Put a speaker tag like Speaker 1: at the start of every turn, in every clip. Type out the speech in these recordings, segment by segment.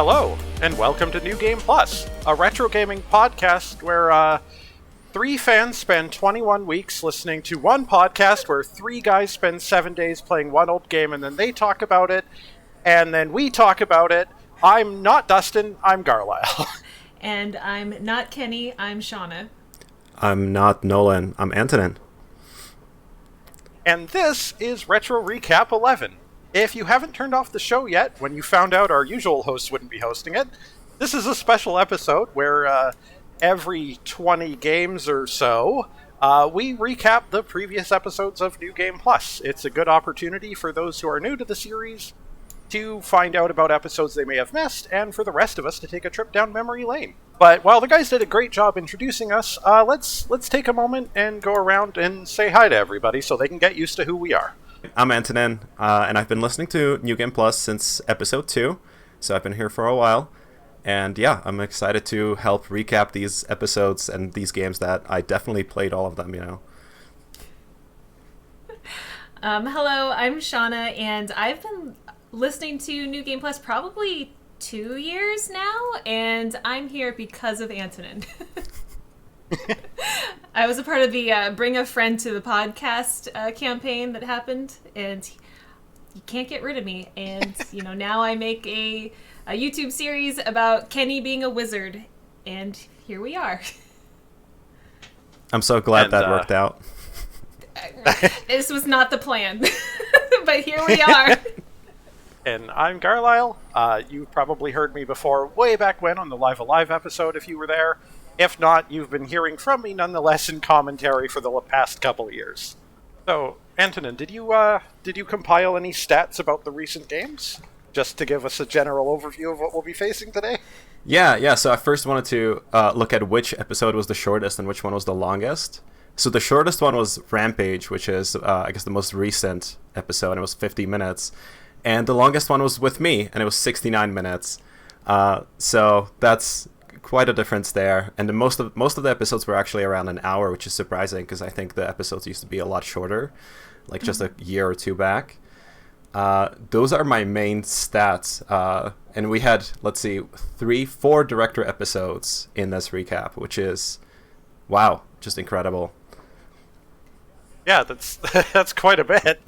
Speaker 1: Hello, and welcome to New Game Plus, a retro gaming podcast where three fans spend 21 weeks listening to one podcast where three guys spend 7 days playing one old game and then they talk about it, and then we talk about it. I'm not Dustin, I'm Garlyle.
Speaker 2: And I'm not Kenny, I'm Shauna.
Speaker 3: I'm not Nolan, I'm Antonin.
Speaker 1: And this is Retro Recap 11. If you haven't turned off the show yet, when you found out our usual hosts wouldn't be hosting it, this is a special episode where every 20 games or so, we recap the previous episodes of New Game Plus. It's a good opportunity for those who are new to the series to find out about episodes they may have missed, and for the rest of us to take a trip down memory lane. But while the guys did a great job introducing us, let's take a moment and go around and say hi to everybody so they can get used to who we are.
Speaker 3: I'm Antonin, and I've been listening to New Game Plus since episode 2, so I've been here for a while. And yeah, I'm excited to help recap these episodes and these games that I definitely played all of them, you know.
Speaker 2: Hello, I'm Shauna, and I've been listening to New Game Plus probably 2 years now, and I'm here because of Antonin. I was a part of the Bring a Friend to the Podcast campaign that happened, and you can't get rid of me. And, you know, now I make a YouTube series about Kenny being a wizard, and here we are.
Speaker 3: I'm so glad that worked out.
Speaker 2: This was not the plan, but here we are.
Speaker 1: And I'm Garlyle. You probably heard me before, way back when on the Live Alive episode, if you were there. If not, you've been hearing from me nonetheless in commentary for the past couple of years. So, Antonin, did you compile any stats about the recent games? Just to give us a general overview of what we'll be facing today?
Speaker 3: Yeah, so I first wanted to look at which episode was the shortest and which one was the longest. So the shortest one was Rampage, which is, I guess, the most recent episode, and it was 50 minutes. And the longest one was with me, and it was 69 minutes. So that's quite a difference there. And most of the episodes were actually around an hour, which is surprising because I think the episodes used to be a lot shorter, like just a year or two back. Those are my main stats. And we had, let's see, 4 director episodes in this recap, which is, wow, just incredible.
Speaker 1: Yeah, that's quite a bit.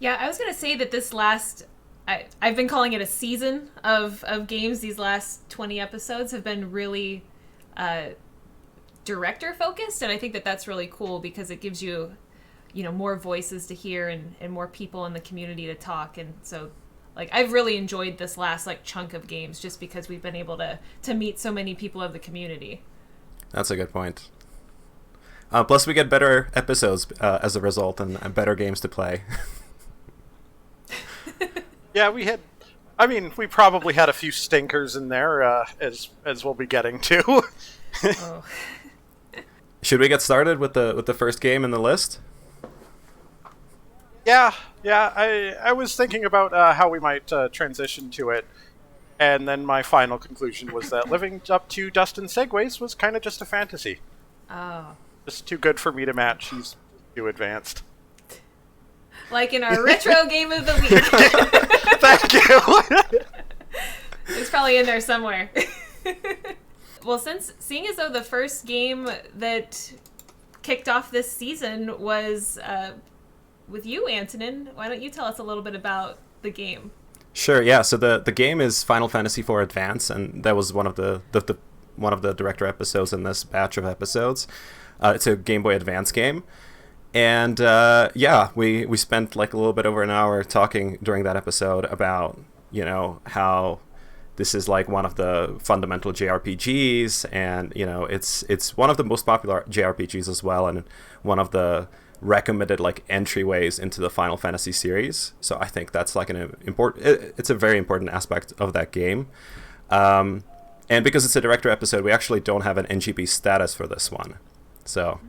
Speaker 2: Yeah, I was going to say that this last... I've been calling it a season of games. These last 20 episodes have been really director-focused, and I think that that's really cool because it gives you, more voices to hear and more people in the community to talk. And so, I've really enjoyed this last, chunk of games just because we've been able to meet so many people of the community. That's
Speaker 3: a good point. Plus, we get better episodes as a result and better games to play.
Speaker 1: Yeah, we probably had a few stinkers in there, as we'll be getting to.
Speaker 2: Oh.
Speaker 3: Should we get started with the first game in the list?
Speaker 1: Yeah. I was thinking about how we might transition to it, and then my final conclusion was that living up to Dustin's segues was kind of just a fantasy.
Speaker 2: Oh.
Speaker 1: Just too good for me to match. He's too advanced.
Speaker 2: Like in our retro game of the week.
Speaker 1: Thank you.
Speaker 2: It's probably in there somewhere. Well, seeing as though the first game that kicked off this season was with you, Antonin, why don't you tell us a little bit about the game?
Speaker 3: Sure. Yeah. So the game is Final Fantasy IV Advance, and that was one of the director episodes in this batch of episodes. It's a Game Boy Advance game. And we spent a little bit over an hour talking during that episode about, how this is one of the fundamental JRPGs, and, it's one of the most popular JRPGs as well, and one of the recommended entryways into the Final Fantasy series. So I think that's it's a very important aspect of that game. And because it's a director episode, we actually don't have an NGP status for this one. So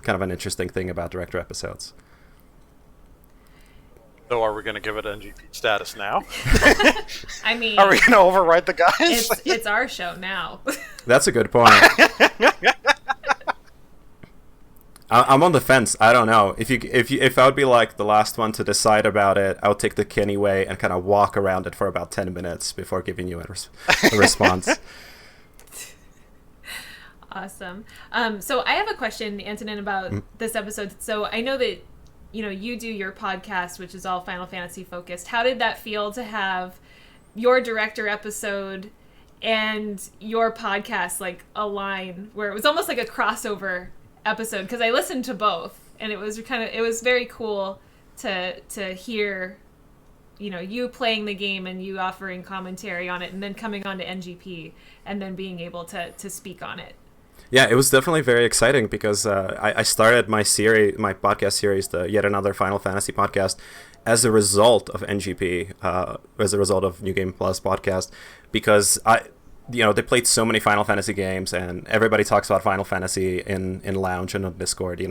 Speaker 3: kind of an interesting thing about director episodes.
Speaker 1: So are we going to give it NGP status now?
Speaker 2: I mean...
Speaker 1: Are we going to override the guys?
Speaker 2: It's our show now.
Speaker 3: That's a good point. I'm on the fence. I don't know. If I would be like the last one to decide about it, I would take the Kenny way and kind of walk around it for about 10 minutes before giving you a response.
Speaker 2: Awesome. So I have a question, Antonin, about this episode. So I know that, you do your podcast, which is all Final Fantasy focused. How did that feel to have your director episode and your podcast like align, where it was almost like a crossover episode? Because I listened to both, and it was very cool to hear, you playing the game and you offering commentary on it, and then coming on to NGP and then being able to speak on it.
Speaker 3: Yeah, it was definitely very exciting because I started my podcast series, the Yet Another Final Fantasy podcast, as a result of NGP, as a result of New Game Plus podcast, because they played so many Final Fantasy games, and everybody talks about Final Fantasy in Lounge and on Discord,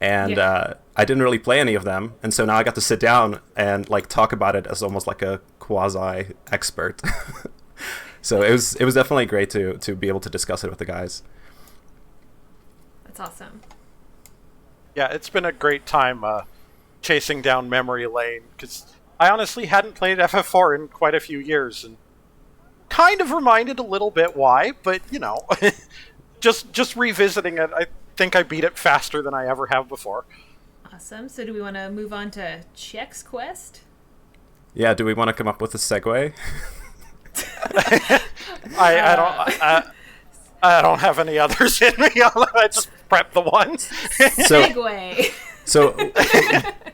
Speaker 3: and I didn't really play any of them, and so now I got to sit down and like talk about it as almost like a quasi expert. So it was definitely great to be able to discuss it with the guys.
Speaker 2: That's awesome.
Speaker 1: Yeah, it's been a great time chasing down memory lane, because I honestly hadn't played FF4 in quite a few years, and kind of reminded a little bit why, but just revisiting it, I think I beat it faster than I ever have before.
Speaker 2: Awesome. So do we want to move on to Check's Quest?
Speaker 3: Yeah, do we want to come up with a segue?
Speaker 1: I don't have any others in me. I just prepped the one.
Speaker 2: Segue.
Speaker 3: So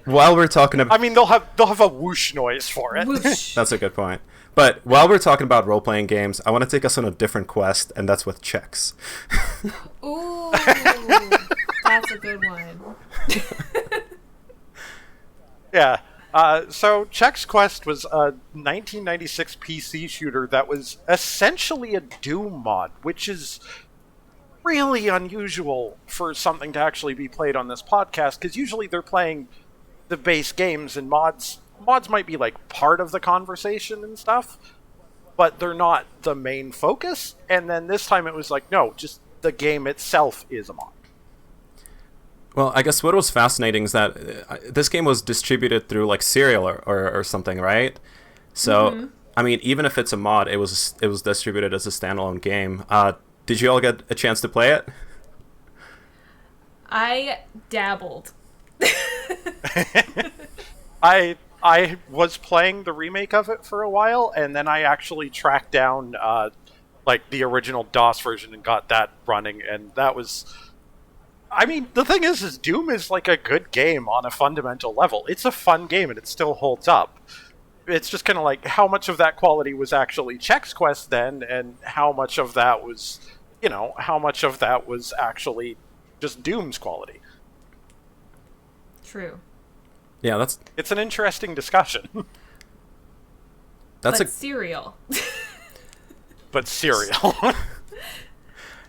Speaker 3: while we're talking about,
Speaker 1: I mean, they'll have a whoosh noise for it.
Speaker 2: Whoosh.
Speaker 3: That's a good point. But while we're talking about role-playing games, I want to take us on a different quest, and that's with checks.
Speaker 2: Ooh, that's a good one.
Speaker 1: Yeah. So Check's Quest was a 1996 PC shooter that was essentially a Doom mod, which is really unusual for something to actually be played on this podcast, because usually they're playing the base games, and mods might be like part of the conversation and stuff, but they're not the main focus. And then this time it was like, no, just the game itself is a mod.
Speaker 3: Well, I guess what was fascinating is that this game was distributed through like Serial or something, right? So, I mean, even if it's a mod, it was distributed as a standalone game. Did you all get a chance to play it?
Speaker 2: I dabbled.
Speaker 1: I was playing the remake of it for a while, and then I actually tracked down like the original DOS version and got that running, and that was... I mean, the thing is Doom is like a good game on a fundamental level. It's a fun game, and it still holds up. It's just kind of like, how much of that quality was actually Check's Quest then, and how much of that was, actually just Doom's quality.
Speaker 2: True.
Speaker 3: Yeah,
Speaker 1: it's an interesting discussion.
Speaker 2: Serial.
Speaker 3: But Serial.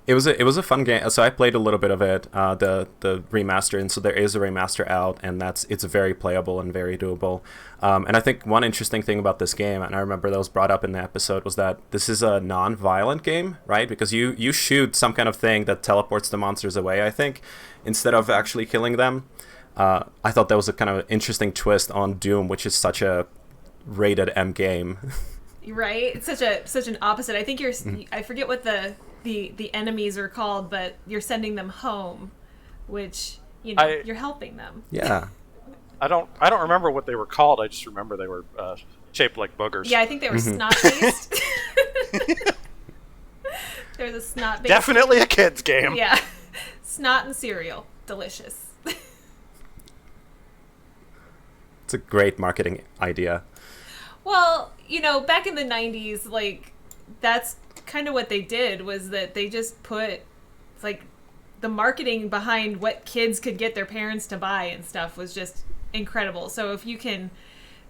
Speaker 3: It was a fun game. So I played a little bit of it, the remaster, and so there is a remaster out, and it's very playable and very doable. And I think one interesting thing about this game, and I remember that was brought up in the episode, was that this is a non-violent game, right? Because you shoot some kind of thing that teleports the monsters away, I think, instead of actually killing them. I thought that was a kind of interesting twist on Doom, which is such a rated M game.
Speaker 2: Right? It's such an opposite. I think I forget what the enemies are called, but you're sending them home, which you're helping them.
Speaker 3: Yeah.
Speaker 1: I don't remember what they were called. I just remember they were shaped like boogers.
Speaker 2: Yeah, I think they were snot-based. There's a snot-based.
Speaker 1: Definitely a kid's game.
Speaker 2: Yeah. Snot and cereal. Delicious.
Speaker 3: It's a great marketing idea.
Speaker 2: Well, back in the 90s, like, that's kind of what they did, was that they just put, like, the marketing behind what kids could get their parents to buy and stuff was just incredible. So if you can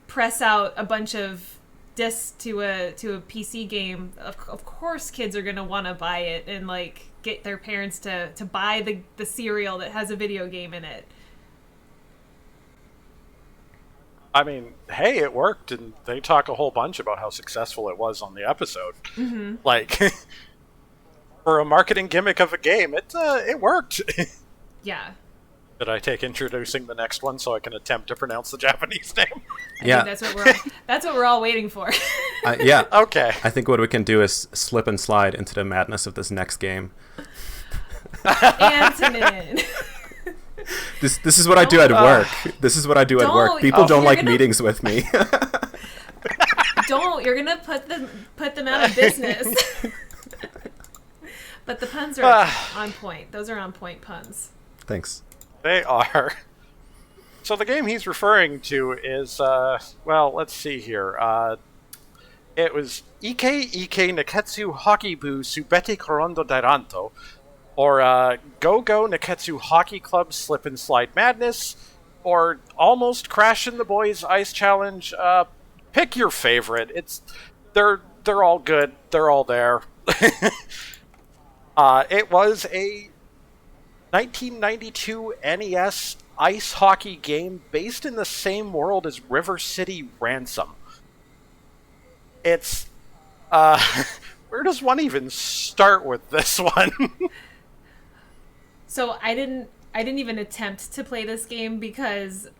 Speaker 2: press out a bunch of discs to a PC game, of course kids are going to want to buy it and, like, get their parents to buy the cereal that has a video game in it.
Speaker 1: I mean, hey, it worked, and they talk a whole bunch about how successful it was on the episode. Mm-hmm. Like, for a marketing gimmick of a game, it worked.
Speaker 2: Yeah.
Speaker 1: Did I take introducing the next one so I can attempt to pronounce the Japanese name?
Speaker 2: I think that's what we're all waiting for.
Speaker 3: Yeah.
Speaker 1: Okay.
Speaker 3: I think what we can do is slip and slide into the madness of this next game.
Speaker 2: Antonin.
Speaker 3: This is what I do at work. This is what I do at work. People don't like meetings with me.
Speaker 2: You're gonna put them out of business. But the puns are on point. Those are on point puns.
Speaker 3: Thanks.
Speaker 1: They are. So the game he's referring to is, well, let's see here. It was Ike Neketsu Hockeybu Subete Korondo Dairanto, or Go Go Neketsu Hockey Club Slip and Slide Madness, or Almost Crashing the Boys Ice Challenge. Pick your favorite. They're all good. They're all there. It was a 1992 NES ice hockey game based in the same world as River City Ransom. It's where does one even start with this one?
Speaker 2: So I didn't even attempt to play this game because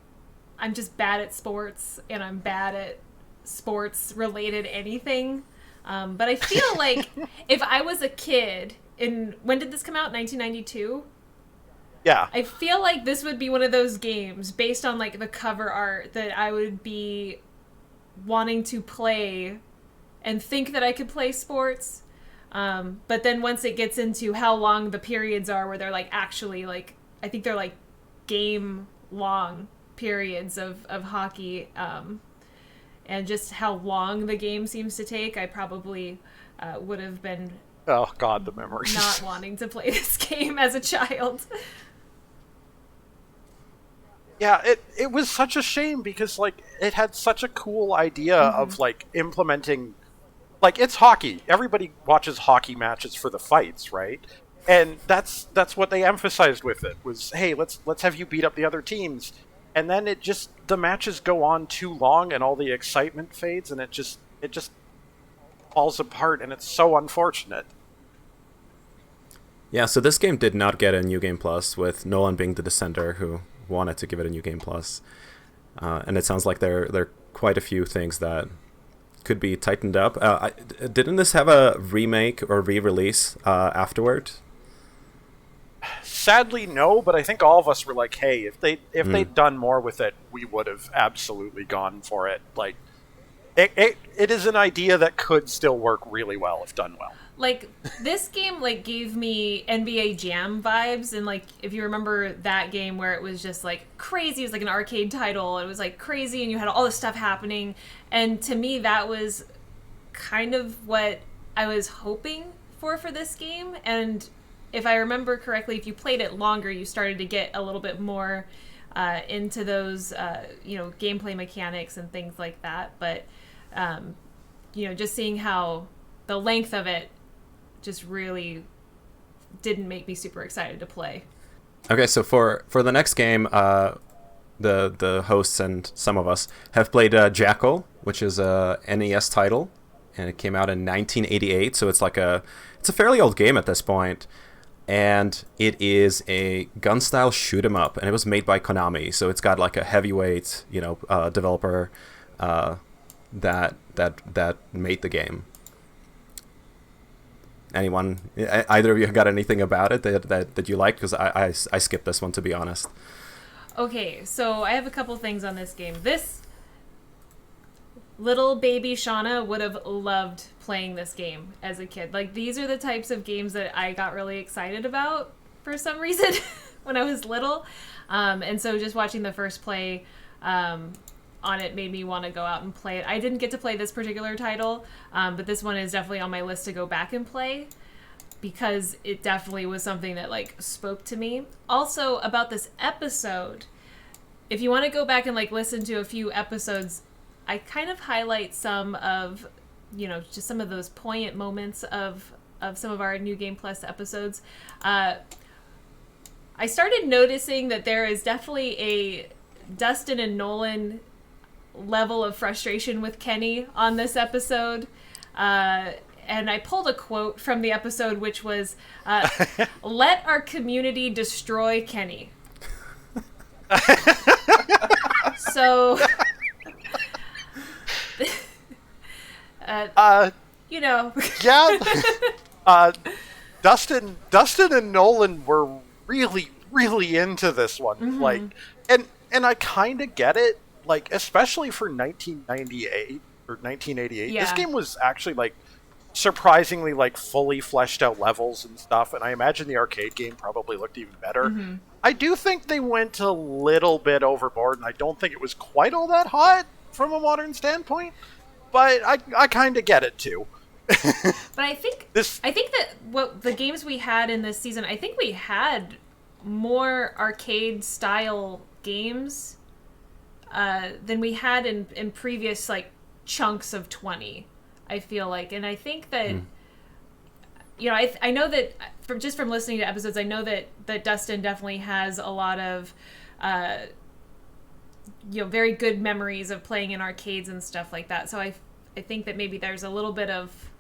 Speaker 2: I'm just bad at sports and I'm bad at sports related anything. But I feel like if I was a kid when did this come out? 1992?
Speaker 1: Yeah.
Speaker 2: I feel like this would be one of those games based on like the cover art that I would be wanting to play and think that I could play sports. But then once it gets into how long the periods are where they're like actually like, I think they're like game long periods of hockey, and just how long the game seems to take, I probably would have been
Speaker 1: oh god, the memories.
Speaker 2: Not wanting to play this game as a child.
Speaker 1: Yeah, it was such a shame because like it had such a cool idea of like implementing, like, it's hockey. Everybody watches hockey matches for the fights, right? And that's what they emphasized with it was, hey, let's have you beat up the other teams. And then the matches go on too long and all the excitement fades and it just falls apart and it's so unfortunate.
Speaker 3: Yeah, so this game did not get a New Game Plus, with Nolan being the dissenter who wanted to give it a New Game Plus. And it sounds like there are quite a few things that could be tightened up. Didn't this have a remake or re-release afterward?
Speaker 1: Sadly, no, but I think all of us were like, hey, if they'd done more with it, we would have absolutely gone for it. Like, it is an idea that could still work really well if done well.
Speaker 2: Like, this game, like, gave me NBA Jam vibes, and, like, if you remember that game where it was just, like, crazy, it was like an arcade title, it was, like, crazy, and you had all this stuff happening, and to me, that was kind of what I was hoping for this game, and if I remember correctly, if you played it longer, you started to get a little bit more into those, gameplay mechanics and things like that, but, just seeing how the length of it just really didn't make me super excited to play.
Speaker 3: Okay, so for the next game, the hosts and some of us have played Jackal, which is a NES title, and it came out in 1988. So it's a fairly old game at this point, and it is a gun style shoot 'em up, and it was made by Konami. So it's got like a heavyweight, developer that made the game. Anyone, either of you got anything about it that you liked? Because I skipped this one, to be honest.
Speaker 2: Okay, so I have a couple things on this game. This little baby Shauna would have loved playing this game as a kid. Like, these are the types of games that I got really excited about for some reason when I was little. And so just watching the first play on it made me want to go out and play it. I didn't get to play this particular title, but this one is definitely on my list to go back and play because it definitely was something that like spoke to me. Also about this episode, if you want to go back and like listen to a few episodes, I kind of highlight some of, just some of those poignant moments of some of our New Game Plus episodes. I started noticing that there is definitely a Dustin and Nolan level of frustration with Kenny on this episode, and I pulled a quote from the episode which was let our community destroy Kenny. So, you know.
Speaker 1: Yeah. Dustin and Nolan were really into this one.
Speaker 2: Mm-hmm.
Speaker 1: Like, and I kind of get it. Like, especially for 1998 or 1988,
Speaker 2: Yeah.
Speaker 1: this game was actually like surprisingly like fully fleshed out levels and stuff. And I imagine the arcade game probably looked even better.
Speaker 2: Mm-hmm.
Speaker 1: I do think they went a little bit overboard, and I don't think it was quite all that hot from a modern standpoint. But I kind of get it too.
Speaker 2: But I think that what the games we had in this season, I think we had more arcade style games than we had in previous like chunks of 20. I feel like, and I think that you know, I know that from listening to episodes, I know that Dustin definitely has a lot of you know, very good memories of playing in arcades and stuff like that. So I think that maybe there's a little bit of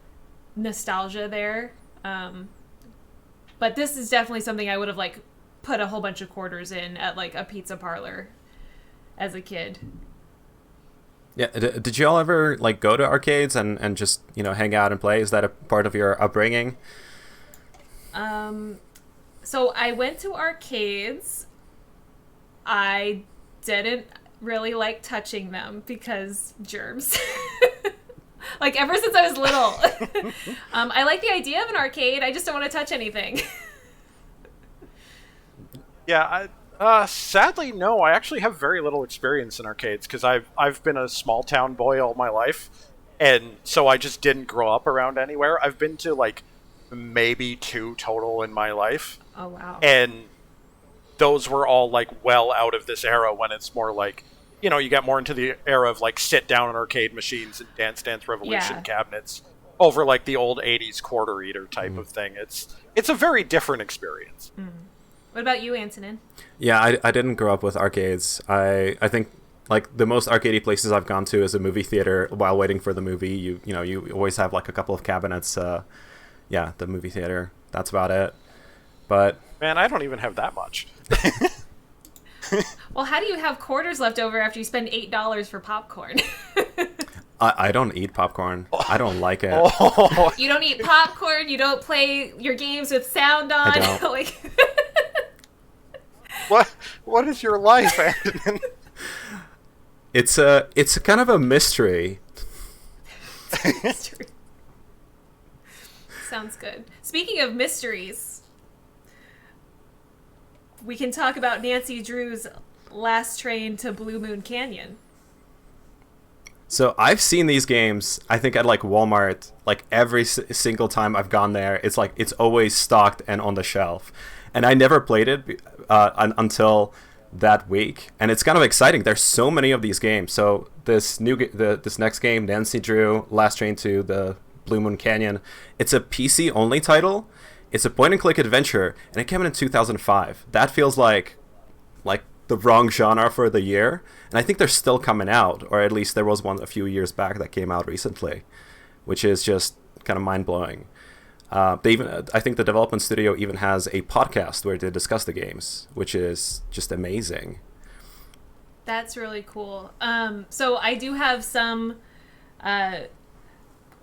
Speaker 2: nostalgia there. But this is definitely something I would have like put a whole bunch of quarters in at like a pizza parlor as a kid.
Speaker 3: Yeah, did you all ever like go to arcades and just, you know, hang out and play? Is that a part of your upbringing?
Speaker 2: So I went to arcades. I didn't really like touching them because germs. Like, ever since I was little. I like the idea of an arcade. I just don't want to touch anything.
Speaker 1: Yeah, sadly, no. I actually have very little experience in arcades because I've been a small town boy all my life, and so I just didn't grow up around anywhere. I've been to like maybe 2 total in my life.
Speaker 2: Oh wow!
Speaker 1: And those were all like well out of this era when it's more like, you know, you get more into the era of like sit down on arcade machines and Dance Dance Revolution cabinets over like the old 80s quarter eater type of thing. It's a very different experience.
Speaker 2: What about you, Antonin?
Speaker 3: Yeah, I didn't grow up with arcades. I think like the most arcadey places I've gone to is a movie theater while waiting for the movie. You know, you always have like a couple of cabinets. Yeah, the movie theater. That's about it. But
Speaker 1: man, I don't even have that much.
Speaker 2: Well, how do you have quarters left over after you spend $8 for popcorn?
Speaker 3: I don't eat popcorn. I don't like it.
Speaker 1: Oh.
Speaker 2: You don't eat popcorn. You don't play your games with sound on.
Speaker 3: I don't.
Speaker 2: Like...
Speaker 1: What is your life, Antonin?
Speaker 3: It's a kind of a mystery.
Speaker 2: Mystery. Sounds good. Speaking of mysteries, we can talk about Nancy Drew's Last Train to Blue Moon Canyon.
Speaker 3: So I've seen these games, I think at like Walmart, like every single time I've gone there, it's like it's always stocked and on the shelf. And I never played it until that week, and it's kind of exciting. There's so many of these games. So this next game, Nancy Drew, Last Train to the Blue Moon Canyon, it's a PC only title. It's a point and click adventure, and it came out in 2005. That feels like the wrong genre for the year, and I think they're still coming out, or at least there was one a few years back that came out recently, which is just kind of mind blowing. I think the development studio even has a podcast where they discuss the games, which is just amazing.
Speaker 2: That's really cool. So I do have some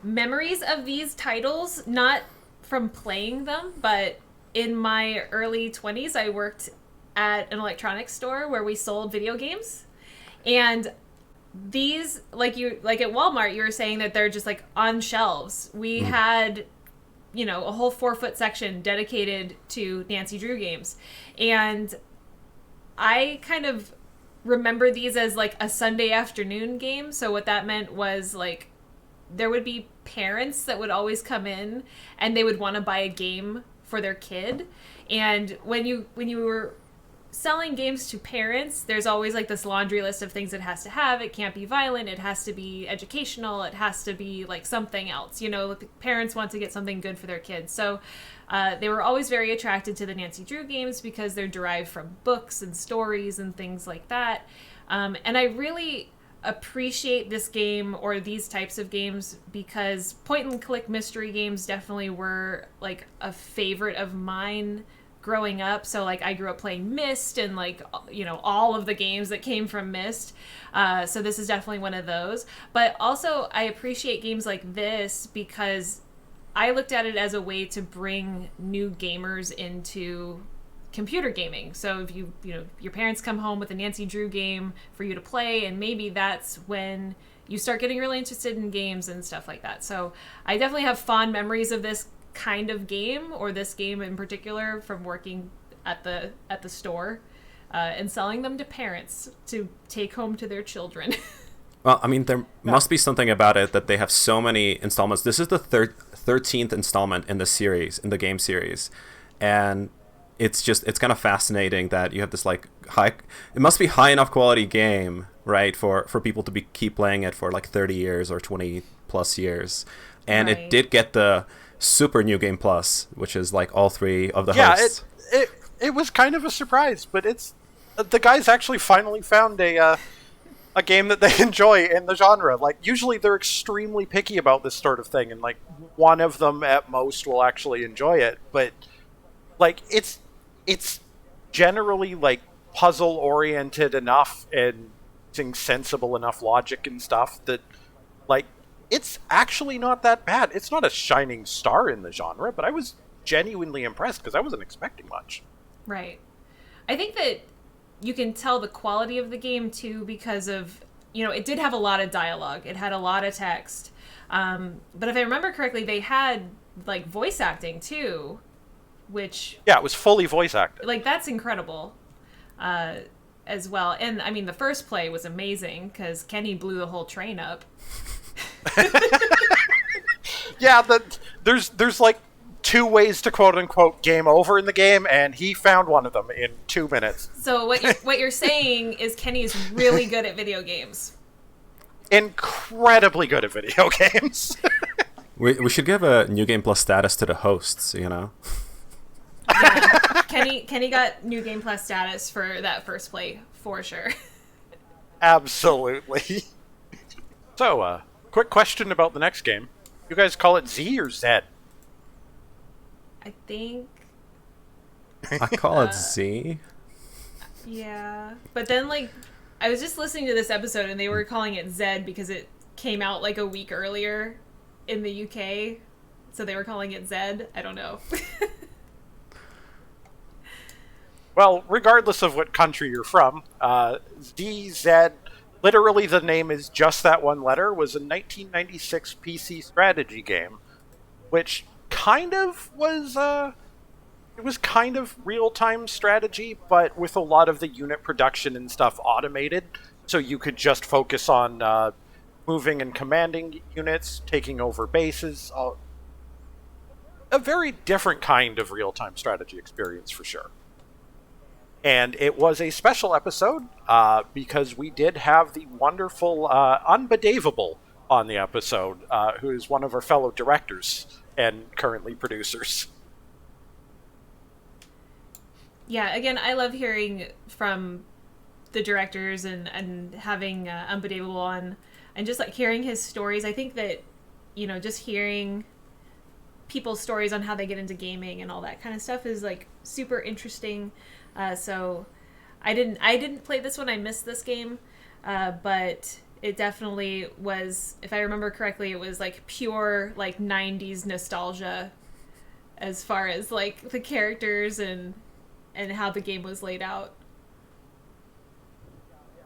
Speaker 2: memories of these titles, not from playing them, but in my early 20s, I worked at an electronics store where we sold video games. And these, like at Walmart, you were saying that they're just like on shelves. We had, you know, a whole 4-foot section dedicated to Nancy Drew games. And I kind of remember these as like a Sunday afternoon game. So what that meant was like there would be parents that would always come in and they would want to buy a game for their kid. And when you were selling games to parents, there's always like this laundry list of things it has to have. It can't be violent, it has to be educational, it has to be like something else, you know. The parents want to get something good for their kids. So they were always very attracted to the Nancy Drew games because they're derived from books and stories and things like that. And I really appreciate this game or these types of games because point and click mystery games definitely were like a favorite of mine growing up. So like I grew up playing Myst and like, you know, all of the games that came from Myst. So this is definitely one of those. But also I appreciate games like this because I looked at it as a way to bring new gamers into computer gaming. So if you know, your parents come home with a Nancy Drew game for you to play, and maybe that's when you start getting really interested in games and stuff like that. So I definitely have fond memories of this kind of game, or this game in particular, from working at the store and selling them to parents to take home to their children.
Speaker 3: Well, I mean, there must be something about it that they have so many installments. This is the 13th installment in the series, in the game series, and it's kind of fascinating that you have this like it must be high enough quality game, right, for people to keep playing it for like 30 years or 20 plus years. And
Speaker 2: right.
Speaker 3: It did get the Super New Game Plus, which is like all three of the hosts.
Speaker 1: It was kind of a surprise, but it's the guys actually finally found a game that they enjoy in the genre. Like, usually they're extremely picky about this sort of thing, and like one of them at most will actually enjoy it, but like it's generally like puzzle oriented enough and using sensible enough logic and stuff that like it's actually not that bad. It's not a shining star in the genre, but I was genuinely impressed because I wasn't expecting much.
Speaker 2: Right. I think that you can tell the quality of the game too because of, you know, it did have a lot of dialogue. It had a lot of text. But if I remember correctly, they had like voice acting too, which...
Speaker 1: Yeah, it was fully voice acted.
Speaker 2: Like, that's incredible as well. And, I mean, the first play was amazing because Kenny blew the whole train up.
Speaker 1: Yeah, there's like 2 ways to quote-unquote game over in the game, and he found one of them in 2 minutes.
Speaker 2: So what you're saying is Kenny is really good at video games.
Speaker 1: Incredibly good at video games.
Speaker 3: We should give a New Game Plus status to the hosts, you know?
Speaker 2: Yeah. Kenny got New Game Plus status for that first play, for sure.
Speaker 1: Absolutely. So, quick question about the next game. You guys call it Z or Z?
Speaker 2: I think...
Speaker 3: I call it Z.
Speaker 2: Yeah. But then, like, I was just listening to this episode and they were calling it Z because it came out like a week earlier in the UK. So they were calling it Z. I don't know.
Speaker 1: Well, regardless of what country you're from, DZ, literally the name is just that one letter, was a 1996 PC strategy game, which kind of was, it was kind of real-time strategy, but with a lot of the unit production and stuff automated, so you could just focus on moving and commanding units, taking over bases, a very different kind of real-time strategy experience for sure. And it was a special episode because we did have the wonderful Unbedavable on the episode, who is one of our fellow directors and currently producers.
Speaker 2: Yeah, again, I love hearing from the directors and having Unbedavable on, and just like hearing his stories. I think that, you know, just hearing people's stories on how they get into gaming and all that kind of stuff is like super interesting. So I didn't play this one. I missed this game, but it definitely was, if I remember correctly, it was like pure like 90s nostalgia as far as like the characters and how the game was laid out.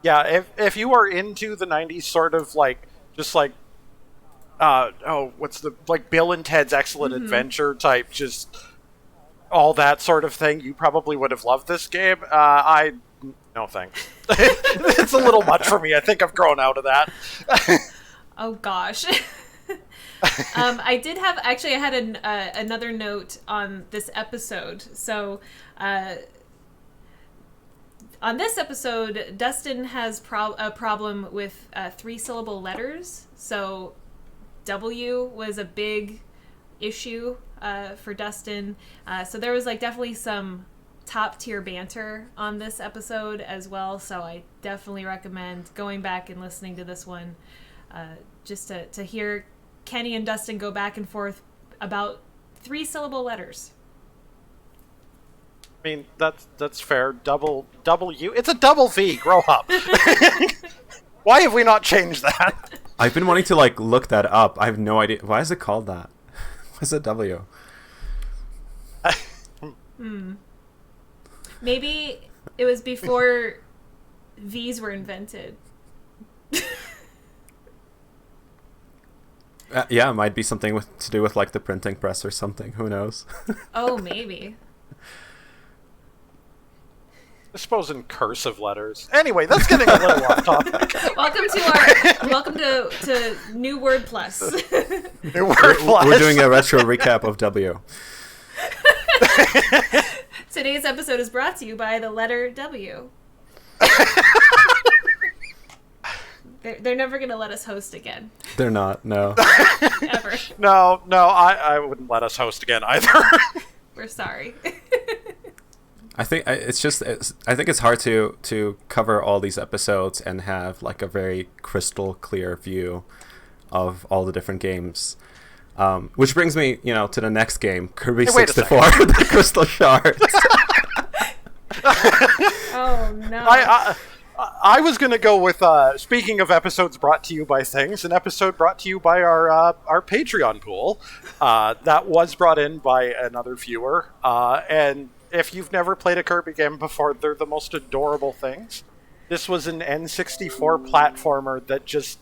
Speaker 1: Yeah, if you are into the 90s sort of like, just like, what's the, like Bill and Ted's Excellent Adventure type, just all that sort of thing, you probably would have loved this game. No thanks. It's a little much for me. I think I've grown out of that.
Speaker 2: Oh gosh. I did have, actually I had another note on this episode. So on this episode, Dustin has a problem with 3-syllable letters. So W was a big issue for Dustin. So there was like definitely some top tier banter on this episode as well. So I definitely recommend going back and listening to this one just to hear Kenny and Dustin go back and forth about 3-syllable letters.
Speaker 1: I mean, that's fair. Double W. It's a double V. Grow up. Why have we not changed that?
Speaker 3: I've been wanting to look that up. I have no idea. Why is it called that? Why is it W?
Speaker 2: Maybe it was before V's were invented.
Speaker 3: Yeah, it might be something to do with the printing press or something. Who knows?
Speaker 2: Oh, maybe.
Speaker 1: I suppose in cursive letters. Anyway, that's getting a little off topic.
Speaker 2: Welcome to New Word Plus.
Speaker 1: New Word Plus.
Speaker 3: We're doing a retro recap of W.
Speaker 2: Today's episode is brought to you by the letter W. They're never going to let us host again.
Speaker 3: They're not, no.
Speaker 2: Ever.
Speaker 1: No, I wouldn't let us host again either.
Speaker 2: We're sorry.
Speaker 3: I think it's hard to cover all these episodes and have a very crystal clear view of all the different games. Which brings me, to the next game, Kirby 64, the Crystal Shards.
Speaker 2: Oh no!
Speaker 1: I was gonna go with speaking of episodes brought to you by things, an episode brought to you by our Patreon pool that was brought in by another viewer, and if you've never played a Kirby game before, they're the most adorable things. This was an N64 platformer that just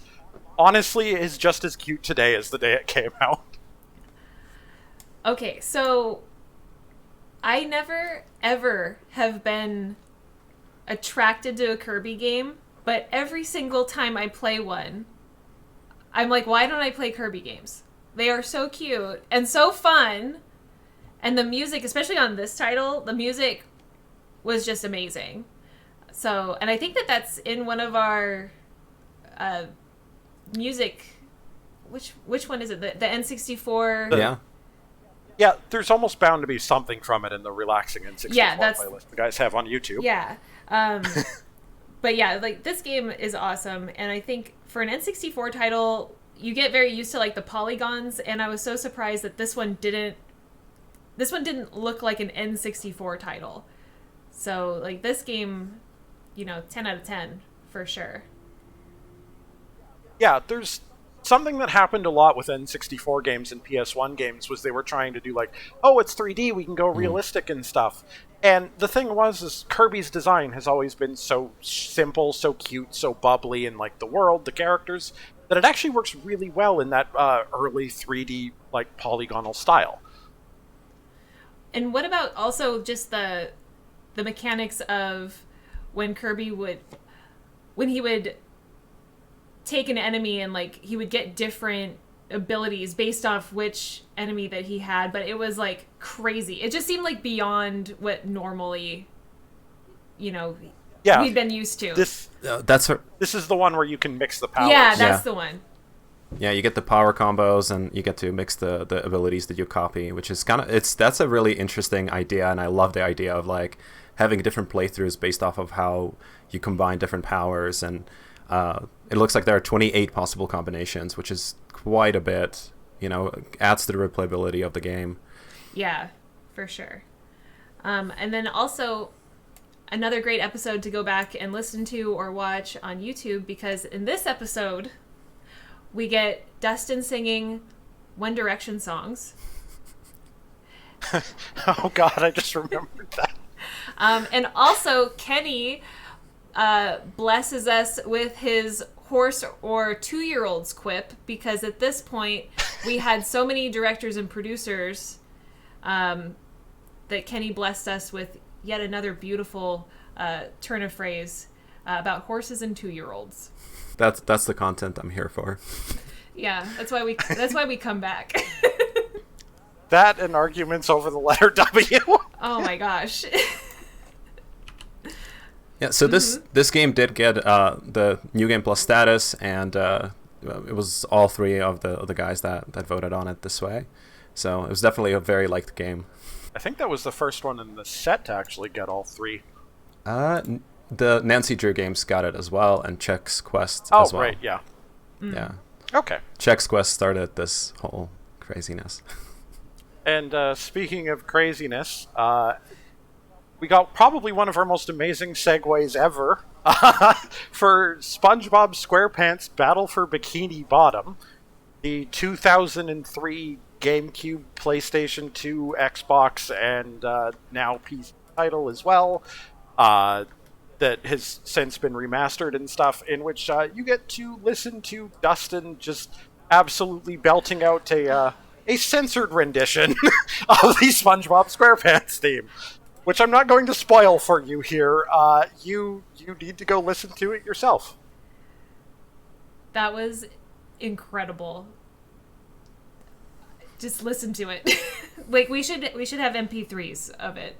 Speaker 1: honestly is just as cute today as the day it came out.
Speaker 2: Okay, so I never ever have been attracted to a Kirby game, but every single time I play one, I'm like, why don't I play Kirby games? They are so cute and so fun, and the music, especially on this title, the music was just amazing. So, and I think that's in one of our music. Which one is it? The N64.
Speaker 1: Yeah, there's almost bound to be something from it in the relaxing N64 playlist the guys have on YouTube.
Speaker 2: Yeah. But yeah, this game is awesome, and I think for an N64 title, you get very used to the polygons, and I was so surprised that this one didn't look like an N64 title. So this game, 10 out of 10 for sure.
Speaker 1: Yeah, there's something that happened a lot with N64 games and PS1 games was they were trying to do it's 3D, we can go realistic and stuff. And the thing is Kirby's design has always been so simple, so cute, so bubbly, and the world, the characters, that it actually works really well in that early 3D polygonal style.
Speaker 2: And what about also just the mechanics of when Kirby would take an enemy and he would get different abilities based off which enemy that he had, but it was crazy. It just seemed beyond what normally we'd been used to.
Speaker 1: This is the one where you can mix the powers.
Speaker 2: Yeah, that's the one.
Speaker 3: Yeah, you get the power combos and you get to mix the abilities that you copy, which is that's a really interesting idea, and I love the idea of having different playthroughs based off of how you combine different powers, and it looks like there are 28 possible combinations, which is quite a bit, adds to the replayability of the game.
Speaker 2: Yeah, for sure. And then also another great episode to go back and listen to or watch on YouTube, because in this episode we get Dustin singing One Direction songs.
Speaker 1: Oh god, I just remembered that.
Speaker 2: And also Kenny blesses us with his horse or 2-year-old's quip, because at this point we had so many directors and producers that Kenny blessed us with yet another beautiful turn of phrase about horses and 2-year-olds.
Speaker 3: That's the content I'm here for.
Speaker 2: Yeah, that's why we come back.
Speaker 1: That and arguments over the letter W.
Speaker 2: Oh my gosh.
Speaker 3: Yeah, so this game did get the New Game Plus status, and it was all 3 of the guys that voted on it this way. So it was definitely a very liked game.
Speaker 1: I think that was the first one in the set to actually get all 3.
Speaker 3: The Nancy Drew games got it as well, and Chex Quest as well.
Speaker 1: Oh, right, yeah.
Speaker 3: Yeah.
Speaker 1: Okay.
Speaker 3: Chex Quest started this whole craziness.
Speaker 1: And speaking of craziness, we got probably one of our most amazing segues ever for SpongeBob SquarePants Battle for Bikini Bottom, the 2003 GameCube, PlayStation 2, Xbox, and now PC title as well, that has since been remastered and stuff, in which you get to listen to Dustin just absolutely belting out a censored rendition of the SpongeBob SquarePants theme, which I'm not going to spoil for you here. You need to go listen to it yourself.
Speaker 2: That was incredible. Just listen to it. Like, we should have MP3s of it.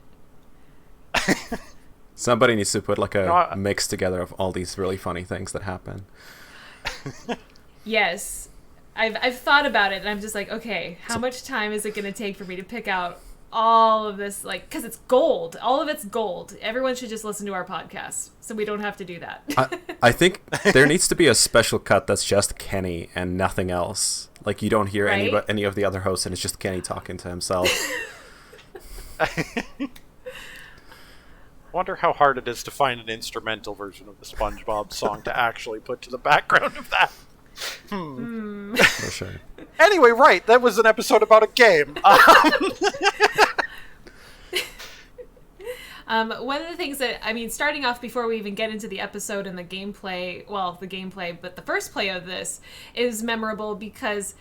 Speaker 3: Somebody needs to put like a mix together of all these really funny things that happen.
Speaker 2: Yes. I've thought about it, and I'm just like, okay, how much time is it going to take for me to pick out all of this? Like, because it's gold. All of it's gold. Everyone should just listen to our podcast, so we don't have to do that.
Speaker 3: I think there needs to be a special cut that's just Kenny and nothing else. Like, you don't hear any of the other hosts, and it's just Kenny talking to himself.
Speaker 1: Wonder how hard it is to find an instrumental version of the SpongeBob song to actually put to the background of that.
Speaker 3: For sure.
Speaker 1: Anyway, right, that was an episode about a game.
Speaker 2: One of the things that, I mean, starting off before we even get into the episode and the gameplay, but the first play of this is memorable because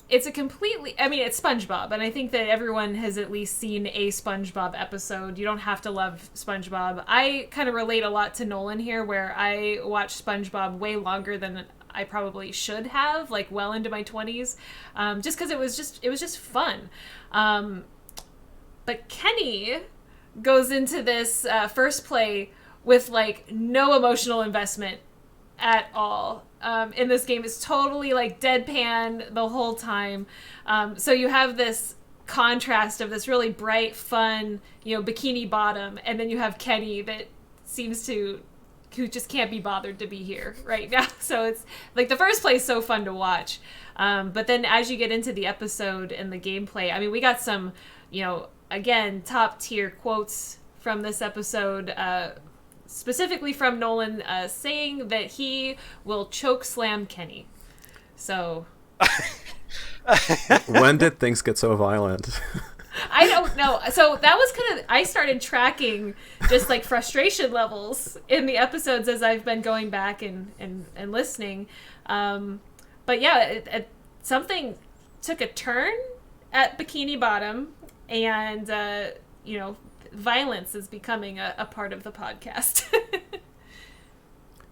Speaker 2: it's it's SpongeBob, and I think that everyone has at least seen a SpongeBob episode. You don't have to love SpongeBob. I kind of relate a lot to Nolan here, where I watched SpongeBob way longer than I probably should have, like well into my 20s, just because it was just fun. But Kenny goes into this first play with like no emotional investment at all. In this game, is totally like deadpan the whole time. So you have this contrast of this really bright, fun, Bikini Bottom, and then you have Kenny that who just can't be bothered to be here right now. So it's like the first play is so fun to watch. But then as you get into the episode and the gameplay, I mean, we got some, again, top tier quotes from this episode, specifically from Nolan, saying that he will choke slam Kenny. So
Speaker 3: when did things get so violent?
Speaker 2: I don't know. So that was I started tracking just like frustration levels in the episodes as I've been going back and listening. But yeah, something took a turn at Bikini Bottom, and violence is becoming a part of the podcast.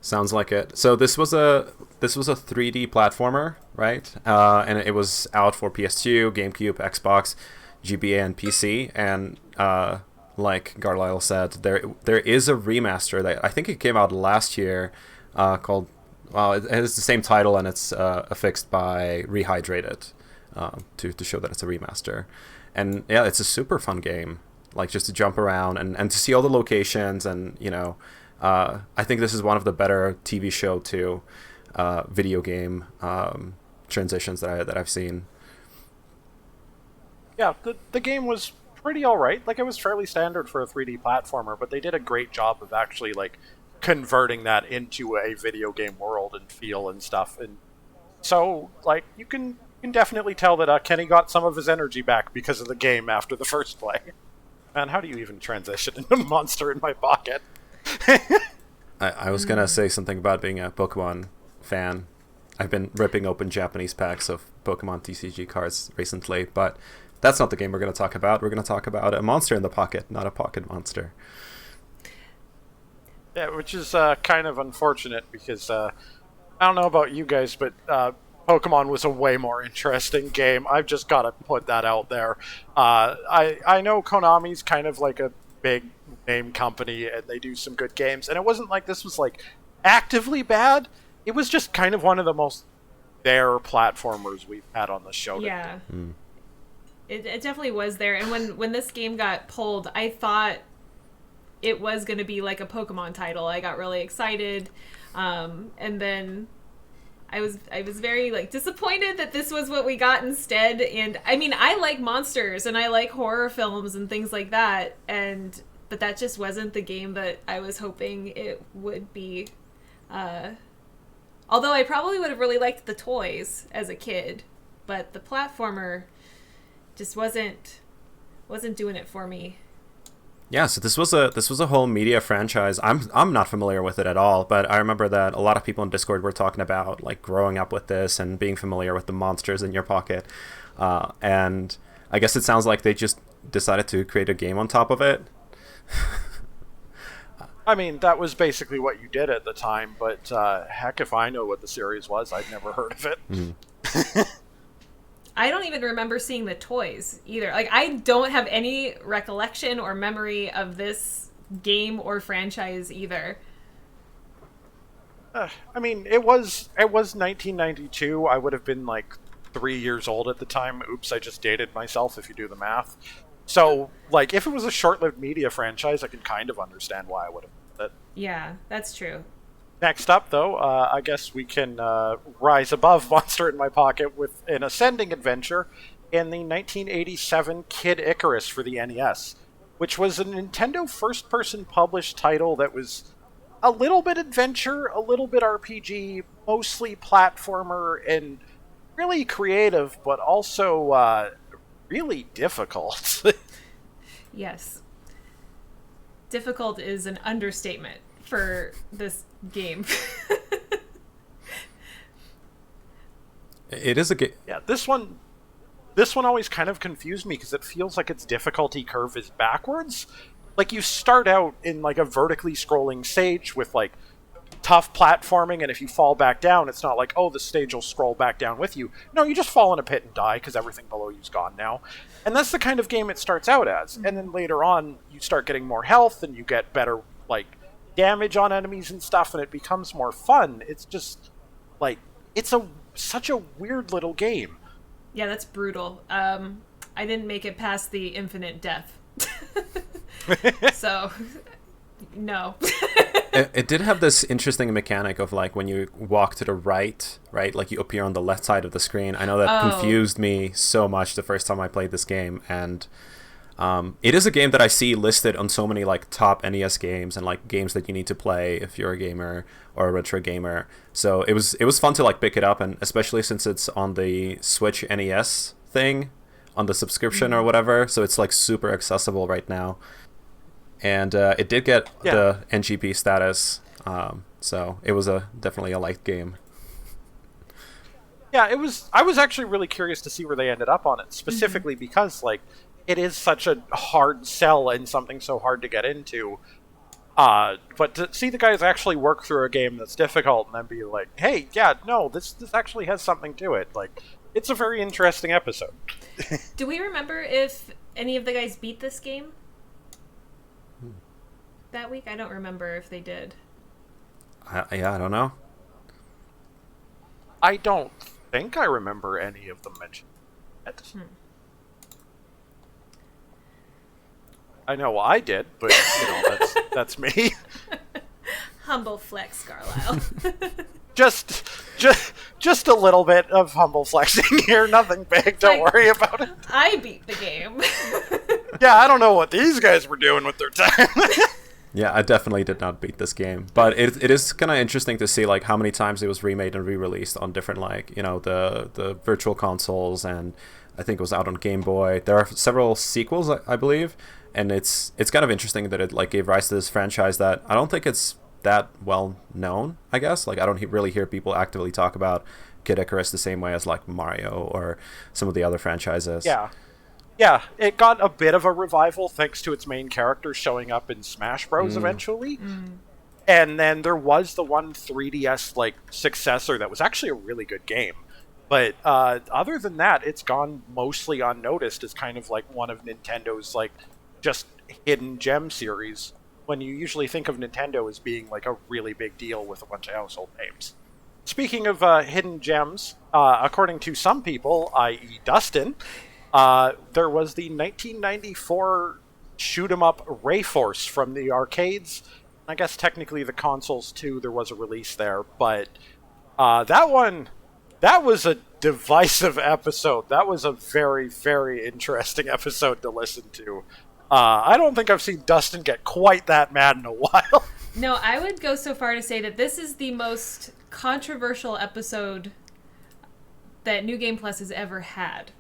Speaker 3: Sounds like it. So this was a 3D platformer, right? And it was out for PS2, GameCube, Xbox, GBA, and PC. And like Garlyle said, there is a remaster that I think it came out last year, called. Well, it has the same title, and it's affixed by Rehydrated, to show that it's a remaster. And yeah, it's a super fun game. Like, just to jump around and to see all the locations, and I think this is one of the better TV show to video game transitions that I've seen. Yeah, the game was pretty alright. Like, it was fairly standard for a 3D platformer, but they did a great job of actually like converting that into a video game world and feel and stuff. And so, like, you can definitely tell that Kenny got some of his energy back because of the game after the first play. And how do you even transition into Monster in My Pocket? I was gonna say something about being a Pokemon fan. I've been ripping open Japanese packs of Pokemon TCG cards recently, but that's not the game we're going to talk about. We're going to talk about a monster in the pocket, not a pocket monster.
Speaker 1: Yeah, which is kind of unfortunate because I don't know about you guys, but Pokemon was a way more interesting game. I've just got to put that out there. I know Konami's kind of like a big name company, and they do some good games, and it wasn't like this was like actively bad. It was just kind of one of the most there platformers we've had on the show.
Speaker 2: Yeah. It definitely was there. And when this game got pulled, I thought it was going to be like a Pokemon title. I got really excited. And then I was very like disappointed that this was what we got instead. And I mean, I like monsters and I like horror films and things like that. And but that just wasn't the game that I was hoping it would be. Although I probably would have really liked the toys as a kid, but the platformer just wasn't doing it for me.
Speaker 3: Yeah, so this was a whole media franchise. I'm not familiar with it at all, but I remember that a lot of people in Discord were talking about like growing up with this and being familiar with the monsters in your pocket. And I guess it sounds like they just decided to create a game on top of it.
Speaker 1: I mean, that was basically what you did at the time, but heck if I know what the series was. I'd never heard of it.
Speaker 3: Mm.
Speaker 2: I don't even remember seeing the toys either. Like, I don't have any recollection or memory of this game or franchise either.
Speaker 1: I mean, it was 1992. I would have been like 3 years old at the time. Oops, I just dated myself if you do the math. So, like, if it was a short-lived media franchise, I can kind of understand why I would have done it.
Speaker 2: Yeah, that's true.
Speaker 1: Next up, though, I guess we can rise above Monster in My Pocket with an ascending adventure in the 1987 Kid Icarus for the NES, which was a Nintendo first-person published title that was a little bit adventure, a little bit RPG, mostly platformer, and really creative, but also really difficult.
Speaker 2: Yes. Difficult is an understatement for this game.
Speaker 3: It is a game.
Speaker 1: Yeah, this one always kind of confused me because it feels like its difficulty curve is backwards. Like, you start out in like a vertically scrolling stage with like tough platforming, and if you fall back down, it's not like, oh, the stage will scroll back down with you. No, you just fall in a pit and die because everything below you's gone now. And that's the kind of game it starts out as. And then later on, you start getting more health and you get better like damage on enemies and stuff, and it becomes more fun. It's just like, it's such a weird little game.
Speaker 2: Yeah, that's brutal. I didn't make it past the infinite death. So, no.
Speaker 3: It did have this interesting mechanic of like when you walk to the right, like you appear on the left side of the screen. I know that confused me so much the first time I played this game, and it is a game that I see listed on so many like top NES games and like games that you need to play if you're a gamer or a retro gamer. So it was fun to like pick it up, and especially since it's on the Switch NES thing, on the subscription or whatever, so it's like super accessible right now. And it did get the NGP status, so it was definitely a light game.
Speaker 1: Yeah, it was. I was actually really curious to see where they ended up on it, specifically because like it is such a hard sell and something so hard to get into. But to see the guys actually work through a game that's difficult and then be like, hey, yeah, no, this actually has something to it. Like, it's a very interesting episode.
Speaker 2: Do we remember if any of the guys beat this game that week? I don't remember if they did.
Speaker 3: I don't know.
Speaker 1: I don't think I remember any of them mentioned it. I know I did, but you know, that's me.
Speaker 2: Humble flex, Garlyle.
Speaker 1: just a little bit of humble flexing here. Nothing big. Don't worry about it.
Speaker 2: I beat the game.
Speaker 1: Yeah, I don't know what these guys were doing with their time.
Speaker 3: Yeah, I definitely did not beat this game, but it is kind of interesting to see like how many times it was remade and re-released on different like, you know, the virtual consoles, and I think it was out on Game Boy. There are several sequels, I believe, and it's kind of interesting that it like gave rise to this franchise that I don't think it's that well known. I guess like I don't really hear people actively talk about Kid Icarus the same way as like Mario or some of the other franchises.
Speaker 1: Yeah, it got a bit of a revival thanks to its main character showing up in Smash Bros. Eventually. And then there was the one 3DS like successor that was actually a really good game. But other than that, it's gone mostly unnoticed as kind of like one of Nintendo's like just hidden gem series, when you usually think of Nintendo as being like a really big deal with a bunch of household names. Speaking of hidden gems, according to some people, i.e. Dustin, there was the 1994 shoot-'em-up Rayforce from the arcades. I guess technically the consoles too, there was a release there, but that was a divisive episode. That was a very, very interesting episode to listen to. I don't think I've seen Dustin get quite that mad in a while.
Speaker 2: No, I would go so far to say that this is the most controversial episode that New Game Plus has ever had.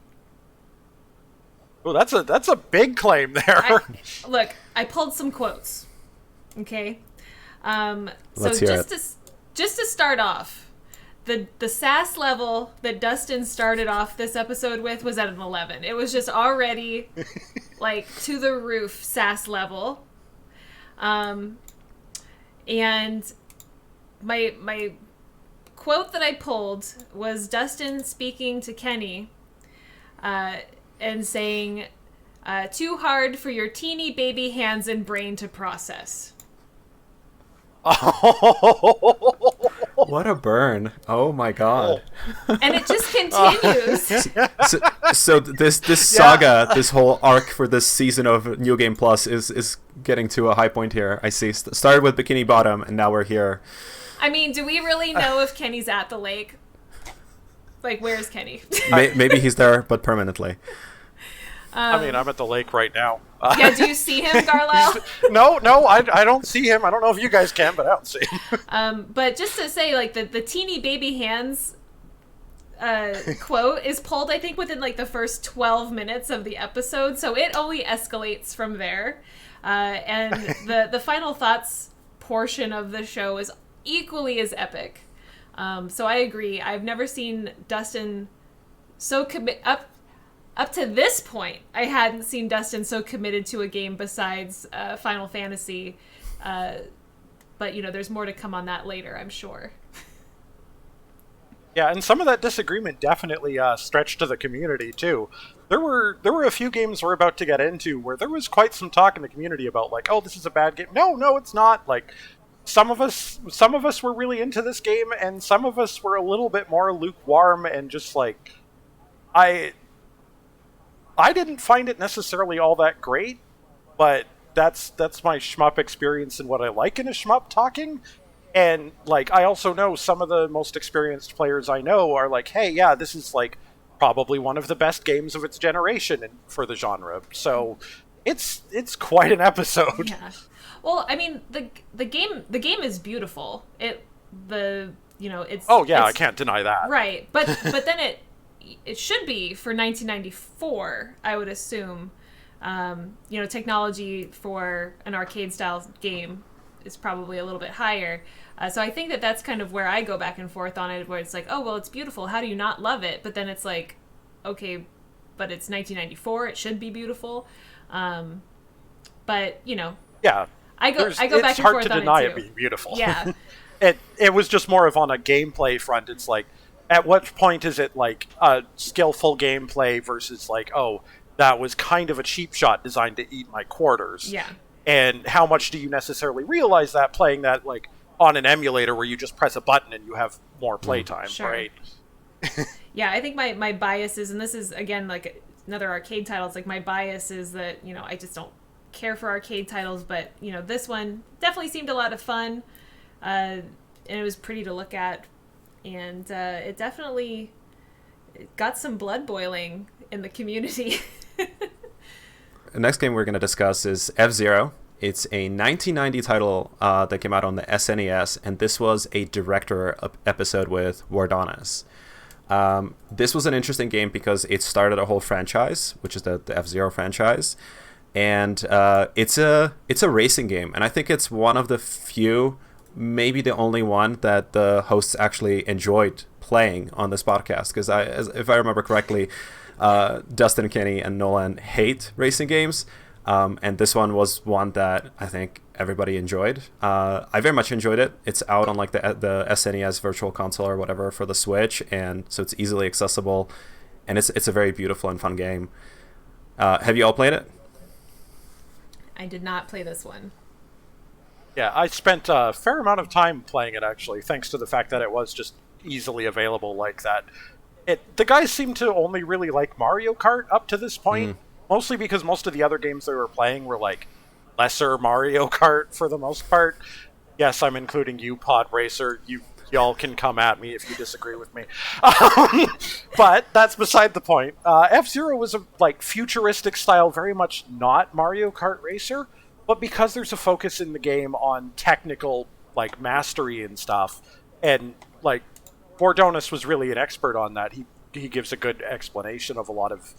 Speaker 1: Oh, that's a big claim there.
Speaker 2: Look, I pulled some quotes. Okay,
Speaker 3: Let's hear it.
Speaker 2: Just to start off, the sass level that Dustin started off this episode with was at an 11. It was just already like to the roof sass level. And my quote that I pulled was Dustin speaking to Kenny and saying, too hard for your teeny baby hands and brain to process.
Speaker 3: What a burn. Oh my god.
Speaker 2: And it just continues.
Speaker 3: So this saga, this whole arc for this season of New Game Plus is getting to a high point here. I see. Started with Bikini Bottom, and now we're here.
Speaker 2: I mean, do we really know if Kenny's at the lake? Like, where's Kenny?
Speaker 3: Maybe he's there, but permanently.
Speaker 1: I mean, I'm at the lake right now.
Speaker 2: Yeah, do you see him, Garlyle?
Speaker 1: No, I don't see him. I don't know if you guys can, but I don't see him.
Speaker 2: But just to say, like, the teeny baby hands quote is pulled, I think, within, like, the first 12 minutes of the episode, so it only escalates from there. And the final thoughts portion of the show is equally as epic. So I agree. I've never seen Dustin so up to this point, I hadn't seen Dustin so committed to a game besides Final Fantasy. But, you know, there's more to come on that later, I'm sure.
Speaker 1: Yeah, and some of that disagreement definitely stretched to the community, too. There were a few games we're about to get into where there was quite some talk in the community about, like, oh, this is a bad game. No, it's not. Like, some of us were really into this game, and some of us were a little bit more lukewarm and just, like, I didn't find it necessarily all that great, but that's my shmup experience and what I like in a shmup talking. And, like, I also know some of the most experienced players I know are like, hey, yeah, this is, like, probably one of the best games of its generation for the genre. So it's quite an episode.
Speaker 2: Yeah. Well, I mean, the game is beautiful. It's
Speaker 1: Oh yeah, I can't deny that.
Speaker 2: Right. But then it should be for 1994, I would assume. Technology for an arcade style game is probably a little bit higher. So I think that's kind of where I go back and forth on it, where it's like, oh, well, it's beautiful. How do you not love it? But then it's like, okay, but it's 1994. It should be beautiful. But, you know.
Speaker 1: Yeah.
Speaker 2: I go back and forth on it, too.
Speaker 1: It's hard to deny it being beautiful.
Speaker 2: Yeah.
Speaker 1: It was just more of on a gameplay front. It's like, at what point is it like a skillful gameplay versus like, oh, that was kind of a cheap shot designed to eat my quarters?
Speaker 2: Yeah.
Speaker 1: And how much do you necessarily realize that playing that like on an emulator where you just press a button and you have more playtime,
Speaker 2: sure.
Speaker 1: Right?
Speaker 2: Yeah, I think my bias is, and this is again like another arcade title, it's like my bias is that, you know, I just don't care for arcade titles, but, you know, this one definitely seemed a lot of fun, and it was pretty to look at. And it definitely got some blood boiling in the community.
Speaker 3: The next game we're going to discuss is F-Zero. It's a 1990 title that came out on the SNES, and this was a director episode with Wardonis. This was an interesting game because it started a whole franchise, which is the F-Zero franchise. And it's a racing game, and I think it's one of the few, maybe the only one, that the hosts actually enjoyed playing on this podcast, because if I remember correctly, Dustin, Kenny, and Nolan hate racing games, and this one was one that I think everybody enjoyed. I very much enjoyed it. It's out on like the SNES Virtual Console or whatever for the Switch, and so it's easily accessible, and it's a very beautiful and fun game. Have you all played it?
Speaker 2: I did not play this one.
Speaker 1: Yeah, I spent a fair amount of time playing it, actually, thanks to the fact that it was just easily available like that. The guys seem to only really like Mario Kart up to this point, mostly because most of the other games they were playing were like lesser Mario Kart for the most part. Yes, I'm including you, Pod Racer. Y'all can come at me if you disagree with me. But that's beside the point. F-Zero was a futuristic style, very much not Mario Kart Racer, but because there's a focus in the game on technical mastery and stuff, and Bordonis was really an expert on that. He gives a good explanation of a lot of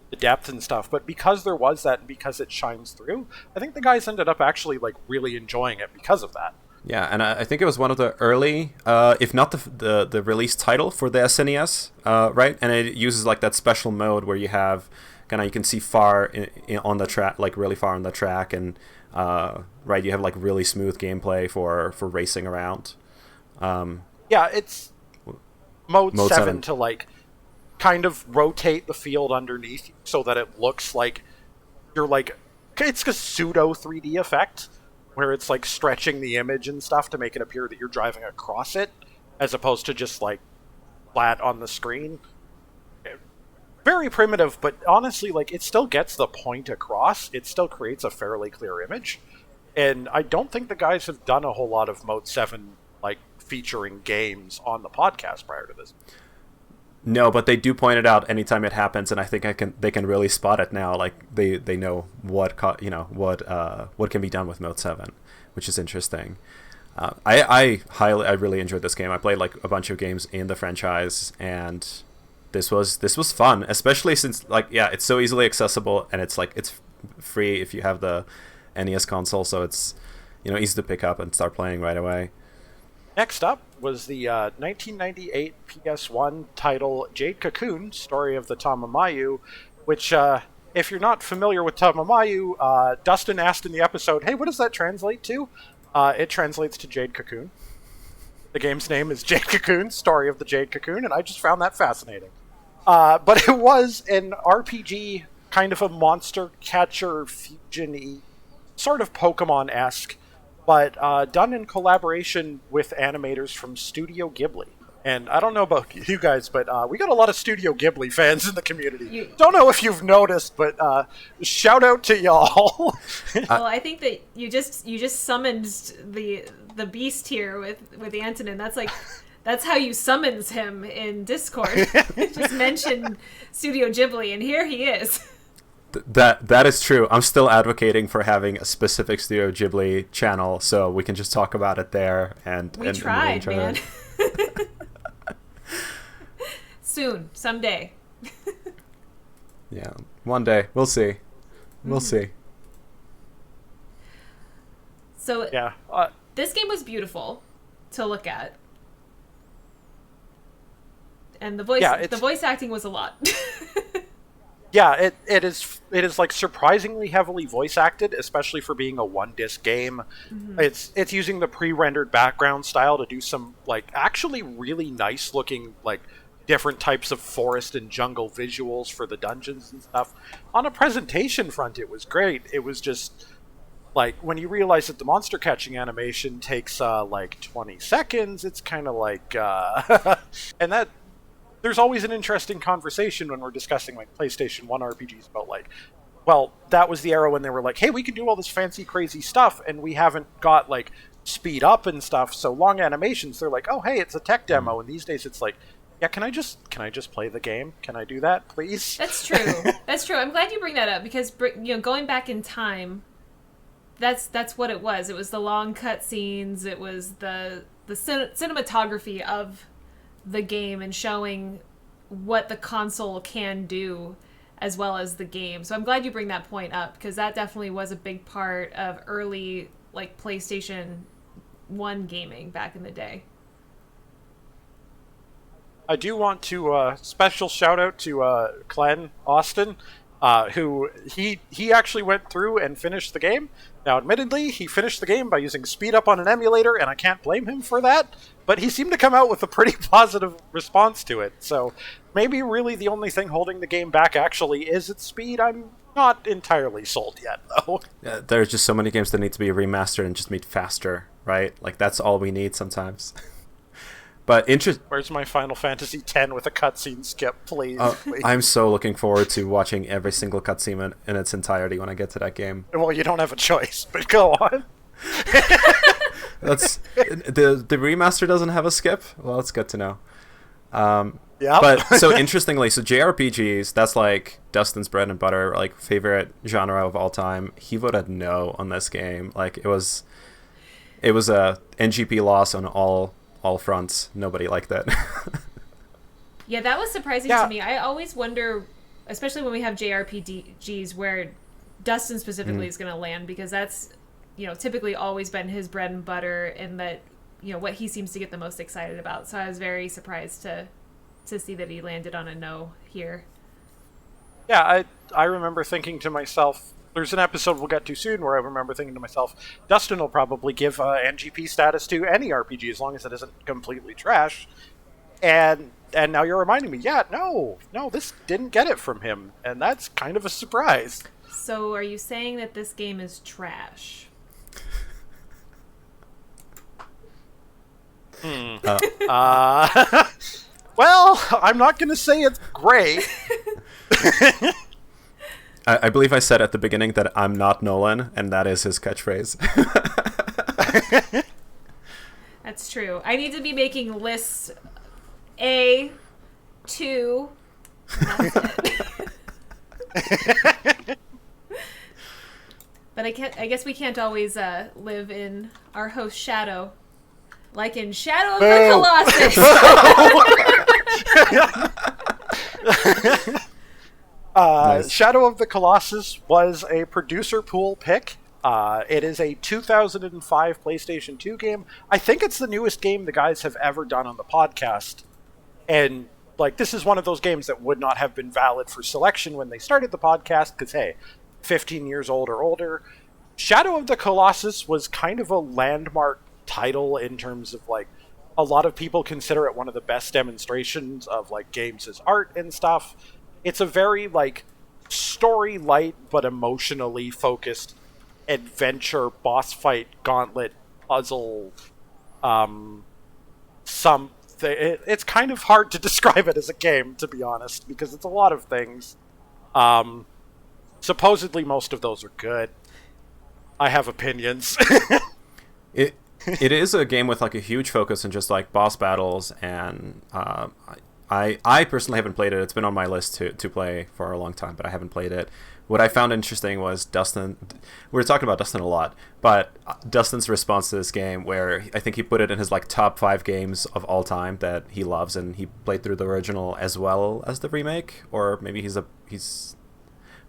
Speaker 1: the depth and stuff, but because there was that and because it shines through, I think the guys ended up actually really enjoying it because of that.
Speaker 3: Yeah, and I think it was one of the early, if not the release title for the SNES, right? And it uses that special mode where you have you can see far on the track, really far on the track, and right, you have really smooth gameplay for racing around.
Speaker 1: Yeah, it's mode 7 to kind of rotate the field underneath you so that it looks like you're it's a pseudo 3D effect, where it's stretching the image and stuff to make it appear that you're driving across it, as opposed to just flat on the screen. Very primitive, but honestly, it still gets the point across. It still creates a fairly clear image. And I don't think the guys have done a whole lot of Mode 7, featuring games on the podcast prior to this.
Speaker 3: No, but they do point it out anytime it happens, and I think they can really spot it now. They know what can be done with Mode 7, which is interesting. I really enjoyed this game. I played a bunch of games in the franchise, and this was fun, especially since it's so easily accessible, and it's free if you have the NES console, so it's easy to pick up and start playing right away.
Speaker 1: Next up was the 1998 PS1 title Jade Cocoon, Story of the Tama Mayu, which, if you're not familiar with Tama Mayu, Dustin asked in the episode, hey, what does that translate to? It translates to Jade Cocoon. The game's name is Jade Cocoon, Story of the Jade Cocoon, and I just found that fascinating. But it was an RPG, kind of a monster catcher fusion-y, sort of Pokemon-esque, but done in collaboration with animators from Studio Ghibli. And I don't know about you guys, but we got a lot of Studio Ghibli fans in the community. Don't know if you've noticed, but shout out to y'all.
Speaker 2: Well, I think that you just summoned the beast here with Antonin. That's how you summons him in Discord. Just mention Studio Ghibli, and here he is.
Speaker 3: That is true. I'm still advocating for having a specific Studio Ghibli channel, so we can just talk about it there.
Speaker 2: We tried, man. Soon, someday.
Speaker 3: Yeah, one day. We'll see. We'll see.
Speaker 2: So yeah, this game was beautiful to look at, and the voice acting was a lot.
Speaker 1: Yeah, it is surprisingly heavily voice acted, especially for being a one-disc game. Mm-hmm. It's using the pre-rendered background style to do some actually really nice looking different types of forest and jungle visuals for the dungeons and stuff. On a presentation front, it was great. It was just when you realize that the monster catching animation takes 20 seconds, it's kind of and that. There's always an interesting conversation when we're discussing PlayStation 1 RPGs about well, that was the era when they were hey, we can do all this fancy crazy stuff and we haven't got speed up and stuff, so long animations. They're oh, hey, it's a tech demo, and these days it's yeah, can I just play the game? Can I do that, please?
Speaker 2: That's true. That's true. I'm glad you bring that up because going back in time, that's what it was. It was the long cutscenes. It was the cinematography of the game and showing what the console can do as well as the game. So I'm glad you bring that point up because that definitely was a big part of early PlayStation 1 gaming back in the day.
Speaker 1: I do want to special shout out to Glenn Austin, who he actually went through and finished the game. Now, admittedly, he finished the game by using speed up on an emulator, and I can't blame him for that, but he seemed to come out with a pretty positive response to it. So maybe really the only thing holding the game back actually is its speed. I'm not entirely sold yet, though.
Speaker 3: Yeah, there's just so many games that need to be remastered and just made faster, right? That's all we need sometimes. But
Speaker 1: where's my Final Fantasy X with a cutscene skip, please?
Speaker 3: I'm so looking forward to watching every single cutscene in its entirety when I get to that game.
Speaker 1: Well, you don't have a choice, but go on.
Speaker 3: That's the remaster doesn't have a skip. Well, that's good to know.
Speaker 1: Yeah.
Speaker 3: But so interestingly, so JRPGs, that's like Dustin's bread and butter, like favorite genre of all time. He voted no on this game. Like it was a NGP loss on all fronts. Nobody liked that.
Speaker 2: Yeah, that was surprising to me. I always wonder, especially when we have JRPGs, where Dustin specifically is going to land, because that's, typically always been his bread and butter, and that, what he seems to get the most excited about. So I was very surprised to see that he landed on a no here.
Speaker 1: Yeah, I remember thinking to myself, there's an episode we'll get to soon where I remember thinking to myself, Dustin will probably give NGP status to any RPG as long as it isn't completely trash. And now you're reminding me, no, this didn't get it from him, and that's kind of a surprise.
Speaker 2: So are you saying that this game is trash?
Speaker 1: Well, I'm not going to say it's great.
Speaker 3: I believe I said at the beginning that I'm not Nolan, and that is his catchphrase.
Speaker 2: That's true. I need to be making lists A, 2, that's it. But I guess we can't always live in our host's shadow. Like in Shadow of the Colossus.
Speaker 3: Nice.
Speaker 1: Shadow of the Colossus was a producer pool pick. It is a 2005 PlayStation 2 game. I think it's the newest game the guys have ever done on the podcast. And, this is one of those games that would not have been valid for selection when they started the podcast, because, hey, 15 years old or older. Shadow of the Colossus was kind of a landmark title in terms of, a lot of people consider it one of the best demonstrations of, games as art and stuff. It's a very, story light but emotionally focused adventure, boss fight, gauntlet, puzzle, it's kind of hard to describe it as a game, to be honest, because it's a lot of things. Supposedly most of those are good. I have opinions.
Speaker 3: It is a game with a huge focus on just boss battles, and I personally haven't played it. It's been on my list to play for a long time, but I haven't played it. What I found interesting was Dustin. We were talking about Dustin a lot, but Dustin's response to this game, where I think he put it in his top 5 games of all time that he loves, and he played through the original as well as the remake, or maybe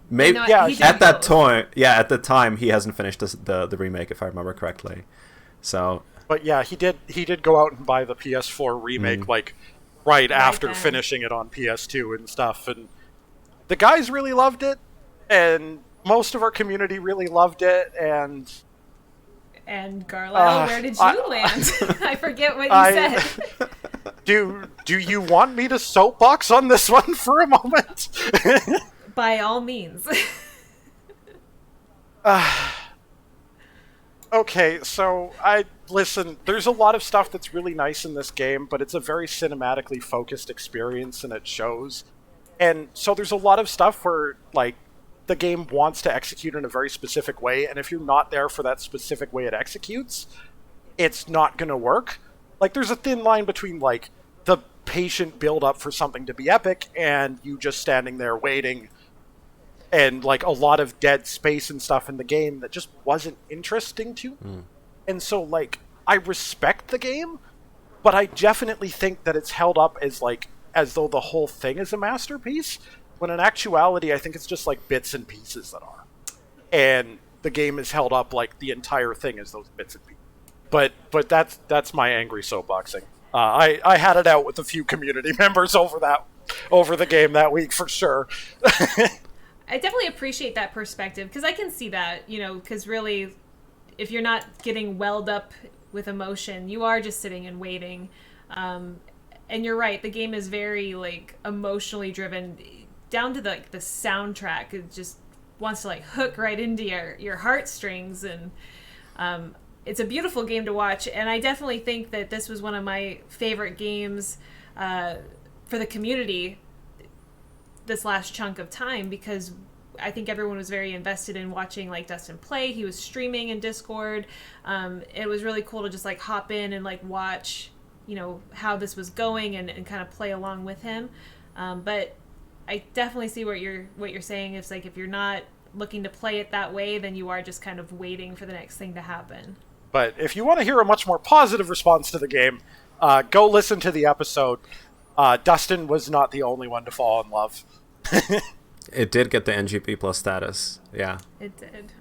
Speaker 3: maybe at the time he hasn't finished the remake, if I remember correctly. So,
Speaker 1: but yeah, he did go out and buy the PS4 remake right after finishing it on PS2 and stuff, and the guys really loved it, and most of our community really loved it, and
Speaker 2: Garlyle, where did you land? I forget what you said.
Speaker 1: Do you want me to soapbox on this one for a moment?
Speaker 2: By all means.
Speaker 1: Okay, so listen, there's a lot of stuff that's really nice in this game, but it's a very cinematically focused experience, and it shows. And so there's a lot of stuff where, the game wants to execute in a very specific way, and if you're not there for that specific way it executes, it's not going to work. There's a thin line between, the patient build-up for something to be epic, and you just standing there waiting, and a lot of dead space and stuff in the game that just wasn't interesting to. And so I respect the game, but I definitely think that it's held up as though the whole thing is a masterpiece, when in actuality I think it's just bits and pieces that are. And the game is held up the entire thing as those bits and pieces. But that's my angry soapboxing. I had it out with a few community members over the game that week for sure.
Speaker 2: I definitely appreciate that perspective, because I can see that, because really, if you're not getting welled up with emotion, you are just sitting and waiting. And you're right, the game is very, emotionally driven, down to the soundtrack. It just wants to, hook right into your heartstrings, and it's a beautiful game to watch, and I definitely think that this was one of my favorite games for the community this last chunk of time, because I think everyone was very invested in watching like Dustin play. He was streaming in Discord. It was really cool to just like hop in and like watch, how this was going and kind of play along with him. But I definitely see what you're saying. It's like if you're not looking to play it that way, then you are just kind of waiting for the next thing to happen.
Speaker 1: But if you want to hear a much more positive response to the game, go listen to the episode. Dustin was not the only one to fall in love.
Speaker 3: It did get the NGP plus status. Yeah.
Speaker 2: It did.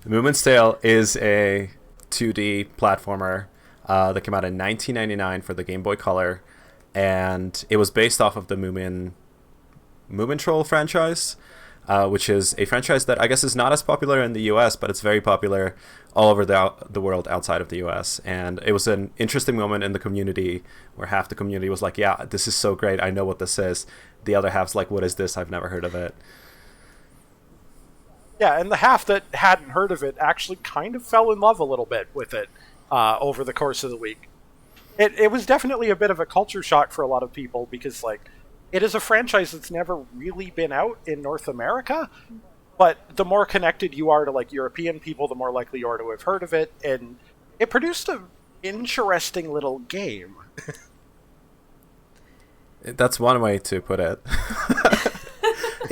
Speaker 3: Movement's Tale is a 2D platformer that came out in 1999 for the Game Boy Color, and it was based off of the Moomin Troll franchise, which is a franchise that I guess is not as popular in the US, but it's very popular all over the world outside of the US. And it was an interesting moment in the community where half the community was like, yeah, this is so great, I know what this is. The other half's like, what is this? I've never heard of it.
Speaker 1: Yeah, and the half that hadn't heard of it actually kind of fell in love a little bit with it over the course of the week. It was definitely a bit of a culture shock for a lot of people because, like, it is a franchise that's never really been out in North America, but the more connected you are to, like, European people, the more likely you are to have heard of it, and it produced an interesting little game.
Speaker 3: That's one way to put it.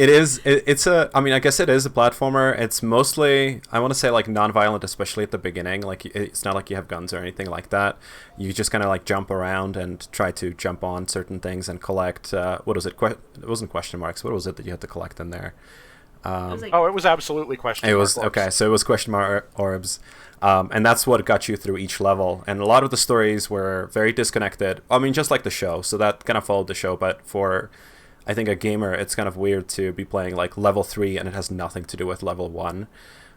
Speaker 3: I guess it is a platformer. It's mostly, I want to say, like, non-violent, especially at the beginning. Like, it's not like you have guns or anything like that. You just kind of like jump around and try to jump on certain things and collect, what was it? It wasn't question marks. What was it that you had to collect in there?
Speaker 1: It was absolutely question mark orbs.
Speaker 3: Okay, so it was question mark orbs. And that's what got you through each level. And a lot of the stories were very disconnected. I mean, just like the show. So that kind of followed the show. But for, I think, a gamer, it's kind of weird to be playing like level 3 and it has nothing to do with level 1.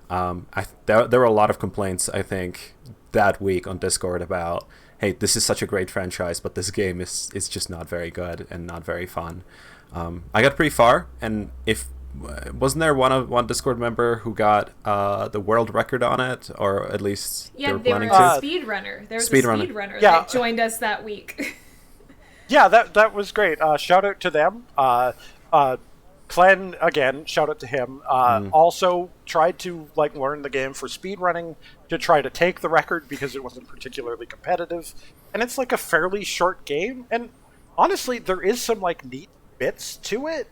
Speaker 3: There were a lot of complaints, I think, that week on Discord about, hey, this is such a great franchise, but this game is just not very good and not very fun. I got pretty far, and wasn't there one Discord member who got the world record on it, or at least
Speaker 2: they were
Speaker 3: planning
Speaker 2: a
Speaker 3: to?
Speaker 2: speedrunner. There was a
Speaker 3: Speedrunner.
Speaker 2: speedrunner that joined us that week.
Speaker 1: Yeah, that was great. Shout out to them. Clen, again, shout out to him. Also tried to like learn the game for speedrunning to try to take the record because it wasn't particularly competitive. And it's like a fairly short game. And honestly, there is some like neat bits to it.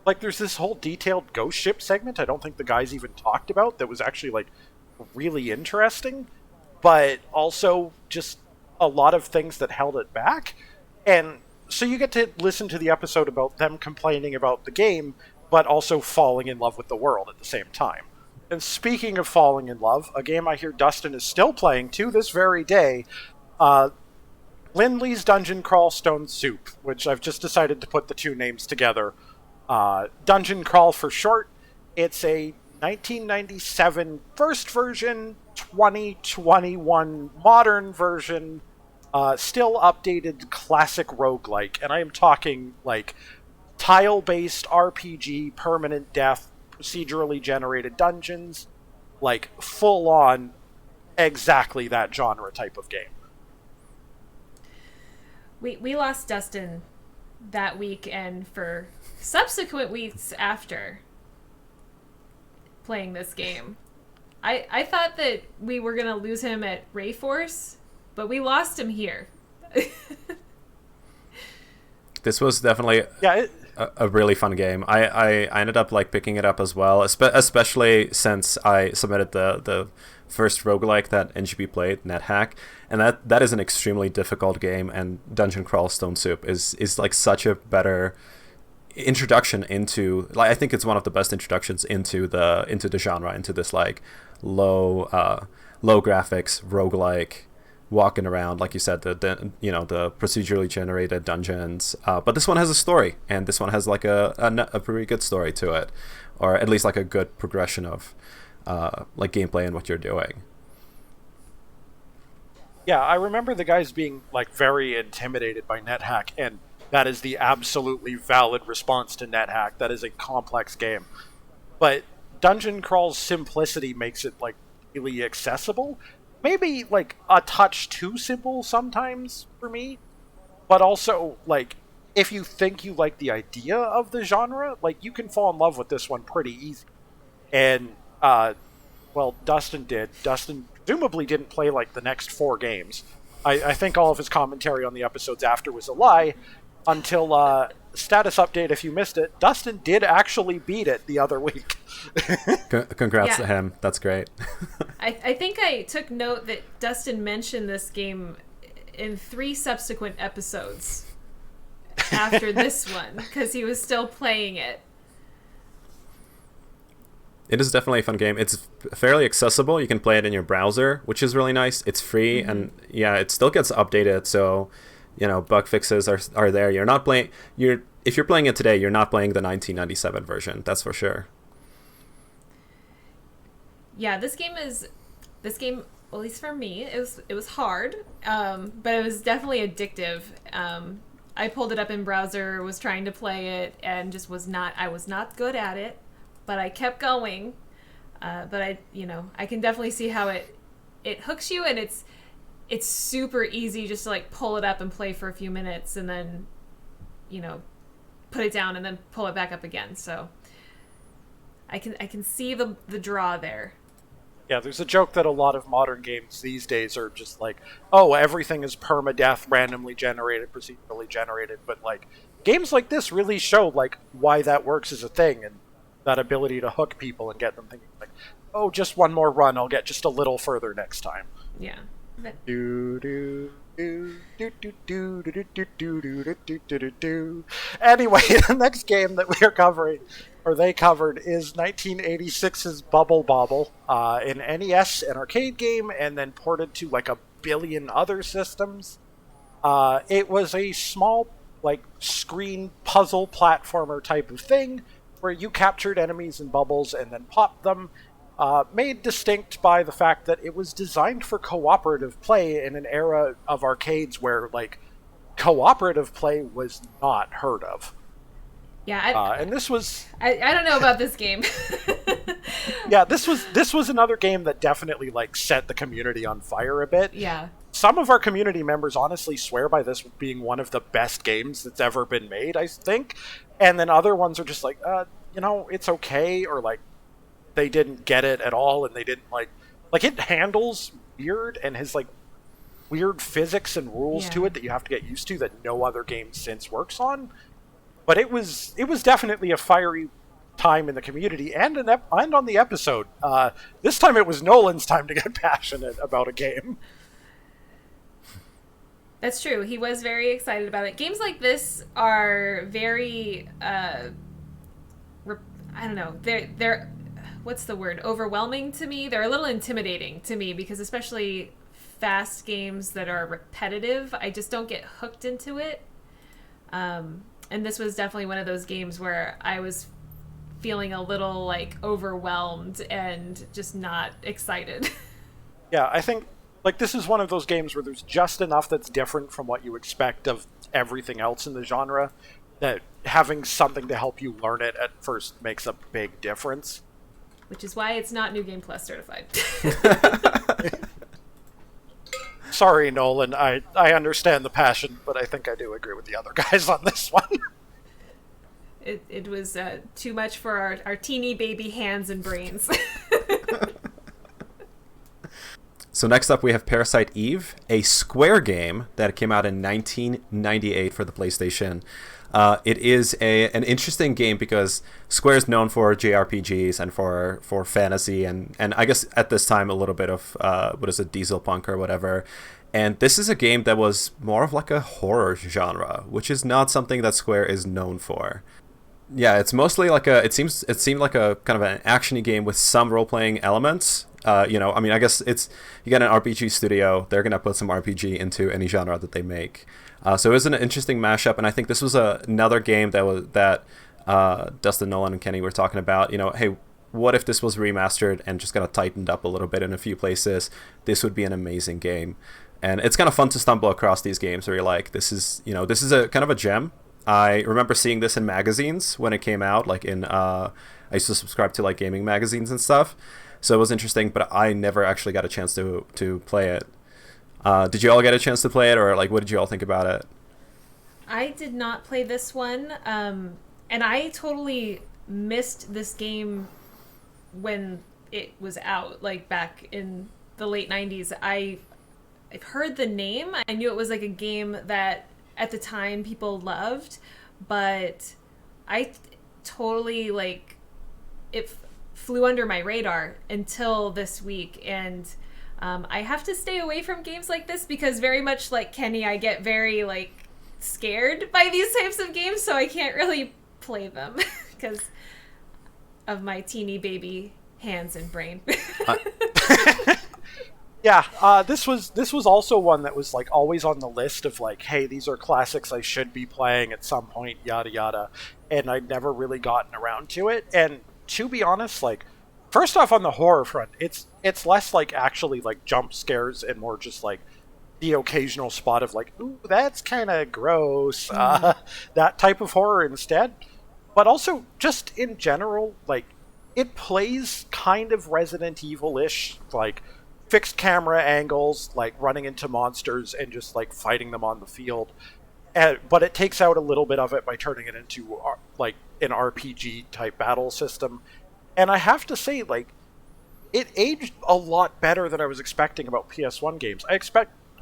Speaker 1: Like there's this whole detailed ghost ship segment I don't think the guys even talked about that was actually like really interesting. But also just a lot of things that held it back. And so you get to listen to the episode about them complaining about the game, but also falling in love with the world at the same time. And speaking of falling in love, a game I hear Dustin is still playing to this very day, Lindley's Dungeon Crawl Stone Soup, which I've just decided to put the two names together. Dungeon Crawl for short. It's a 1997 first version, 2021 modern version, still updated classic roguelike, and I am talking like tile-based RPG, permanent death, procedurally generated dungeons, like full-on exactly that genre type of game.
Speaker 2: We lost Dustin that week, and for subsequent weeks after playing this game, I thought that we were going to lose him at Rayforce, but we lost him here.
Speaker 3: This was definitely a really fun game. I ended up like picking it up as well, especially since I submitted the first roguelike that NGP played, NetHack, and that is an extremely difficult game, and Dungeon Crawl Stone Soup is like such a better introduction into, like, I think it's one of the best introductions into the genre, into this like low graphics roguelike, walking around, like you said, the procedurally generated dungeons. But this one has a story, and this one has like a pretty good story to it, or at least like a good progression of like gameplay and what you're doing.
Speaker 1: Yeah, I remember the guys being like very intimidated by NetHack, and that is the absolutely valid response to NetHack. That is a complex game. But Dungeon Crawl's simplicity makes it like really accessible. Maybe like a touch too simple sometimes for me, but also like if you think you like the idea of the genre, like you can fall in love with this one pretty easy. And, well, Dustin did. Dustin presumably didn't play, like, the next 4 games. I think all of his commentary on the episodes after was a lie, until, status update if you missed it, Dustin did actually beat it the other week.
Speaker 3: Congrats to him. That's great.
Speaker 2: I think I took note that Dustin mentioned this game in 3 subsequent episodes after this one, because he was still playing it.
Speaker 3: It is definitely a fun game. It's fairly accessible. You can play it in your browser, which is really nice. It's free, and yeah, it still gets updated. So, bug fixes are there. You're not playing. If you're playing it today, you're not playing the 1997 version. That's for sure.
Speaker 2: Yeah, this game, at least for me, it was hard, but it was definitely addictive. I pulled it up in browser, was trying to play it, and just I was not good at it. But I kept going. But I can definitely see how it hooks you, and it's super easy just to like pull it up and play for a few minutes, and then put it down and then pull it back up again. So I can see the draw there.
Speaker 1: Yeah, there's a joke that a lot of modern games these days are just like, oh, everything is permadeath, randomly generated, procedurally generated, but like games like this really show like why that works as a thing, and that ability to hook people and get them thinking like, oh, just one more run, I'll get just a little further next time.
Speaker 2: Yeah.
Speaker 1: Anyway, the next game that we are covering, or they covered, is 1986's Bubble Bobble, an NES and arcade game, and then ported to like a billion other systems. It was a small, like, screen puzzle platformer type of thing, where you captured enemies in bubbles and then popped them, made distinct by the fact that it was designed for cooperative play in an era of arcades where, like, cooperative play was not heard of.
Speaker 2: Yeah,
Speaker 1: and this was...
Speaker 2: I don't know about this game.
Speaker 1: Yeah, this was another game that definitely, like, set the community on fire a bit.
Speaker 2: Yeah.
Speaker 1: Some of our community members honestly swear by this being one of the best games that's ever been made, I think. And then other ones are just like, it's okay, or like, they didn't get it at all, and they didn't like it handles weird and has like weird physics and rules to it that you have to get used to that no other game since works on. But it was definitely a fiery time in the community and on the episode. This time it was Nolan's time to get passionate about a game.
Speaker 2: That's true. He was very excited about it. Games like this are very, I don't know, they're, what's the word? Overwhelming to me. They're a little intimidating to me because especially fast games that are repetitive, I just don't get hooked into it. And this was definitely one of those games where I was feeling a little like overwhelmed and just not excited.
Speaker 1: Yeah, I think like this is one of those games where there's just enough that's different from what you expect of everything else in the genre that having something to help you learn it at first makes a big difference.
Speaker 2: Which is why it's not New Game Plus certified.
Speaker 1: Sorry, Nolan. I understand the passion, but I think I do agree with the other guys on this one.
Speaker 2: It was too much for our teeny baby hands and brains.
Speaker 3: So next up we have Parasite Eve, a Square game that came out in 1998 for the PlayStation. It is an interesting game because Square is known for JRPGs and for fantasy and I guess at this time a little bit of diesel punk or whatever. And this is a game that was more of like a horror genre, which is not something that Square is known for. Yeah, it's mostly like it seemed like a kind of an action-y game with some role-playing elements. I mean, I guess you got an RPG studio, they're gonna put some RPG into any genre that they make. So it was an interesting mashup, and I think this was another game that Dustin, Nolan, and Kenny were talking about. Hey, what if this was remastered and just kind of tightened up a little bit in a few places? This would be an amazing game, and it's kind of fun to stumble across these games where you're like, this is a kind of a gem. I remember seeing this in magazines when it came out, like I used to subscribe to like gaming magazines and stuff. So it was interesting, but I never actually got a chance to play it. Did you all get a chance to play it, or like what did you all think about it?
Speaker 2: I did not play this one, and I totally missed this game when it was out, like back in the late 90s. I've heard the name. I knew it was like a game that at the time people loved, but I totally like it flew under my radar until this week. And I have to stay away from games like this because, very much like Kenny, I get very like scared by these types of games, so I can't really play them because of my teeny baby hands and brain.
Speaker 1: Yeah, this was also one that was like always on the list of like, hey, these are classics I should be playing at some point, yada yada, and I'd never really gotten around to it. And to be honest, like, first off, on the horror front, it's less like actually like jump scares and more just like the occasional spot of like, ooh, that's kind of gross, that type of horror instead. But also, just in general, like, it plays kind of Resident Evil-ish, like, fixed camera angles, like running into monsters and just like fighting them on the field. But it takes out a little bit of it by turning it into like an RPG type battle system. And I have to say, like, it aged a lot better than I was expecting about PS1 games.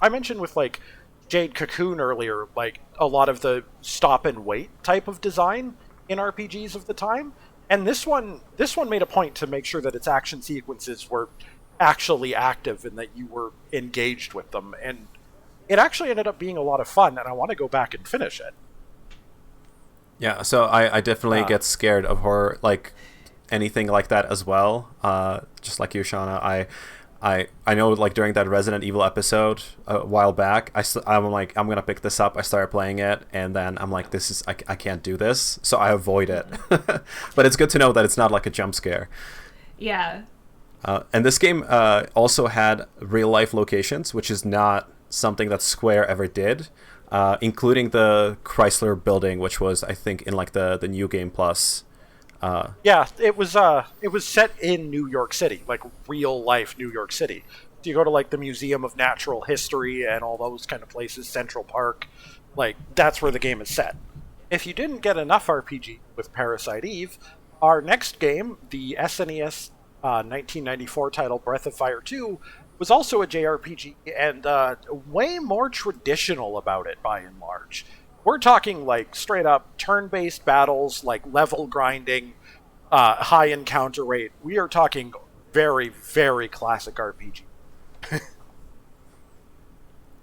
Speaker 1: I mentioned with like Jade Cocoon earlier, like a lot of the stop and wait type of design in RPGs of the time. And this one made a point to make sure that its action sequences were actually active and that you were engaged with them, and it actually ended up being a lot of fun, and I want to go back and finish it.
Speaker 3: Yeah, so I definitely get scared of horror, like anything like that as well. Just like you, Shauna, I know, like, during that Resident Evil episode a while back, I'm like, I'm gonna pick this up. I started playing it, and then I'm like, I can't do this, so I avoid it. But it's good to know that it's not like a jump scare.
Speaker 2: Yeah.
Speaker 3: And this game also had real-life locations, which is not something that Square ever did, including the Chrysler building, which was, I think, in like the New Game Plus.
Speaker 1: Yeah, it was set in New York City, like real-life New York City. So you go to like the Museum of Natural History and all those kind of places, Central Park, like that's where the game is set. If you didn't get enough RPG with Parasite Eve, our next game, the SNES 1994 title Breath of Fire 2, was also a JRPG and way more traditional about it by and large. We're talking like straight up turn-based battles, like level grinding, high encounter rate. We are talking very, very classic RPG.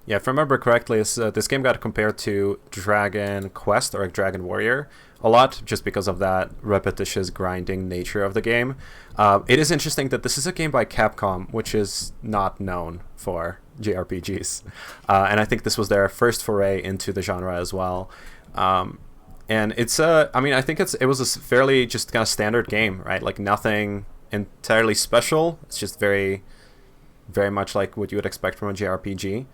Speaker 3: Yeah, if I remember correctly, this game got compared to Dragon Quest or Dragon Warrior a lot, just because of that repetitious grinding nature of the game. It is interesting that this is a game by Capcom, which is not known for JRPGs. And I think this was their first foray into the genre as well. And it's I think it was a fairly just kind of standard game, right? Like nothing entirely special. It's just very, very much like what you would expect from a JRPG.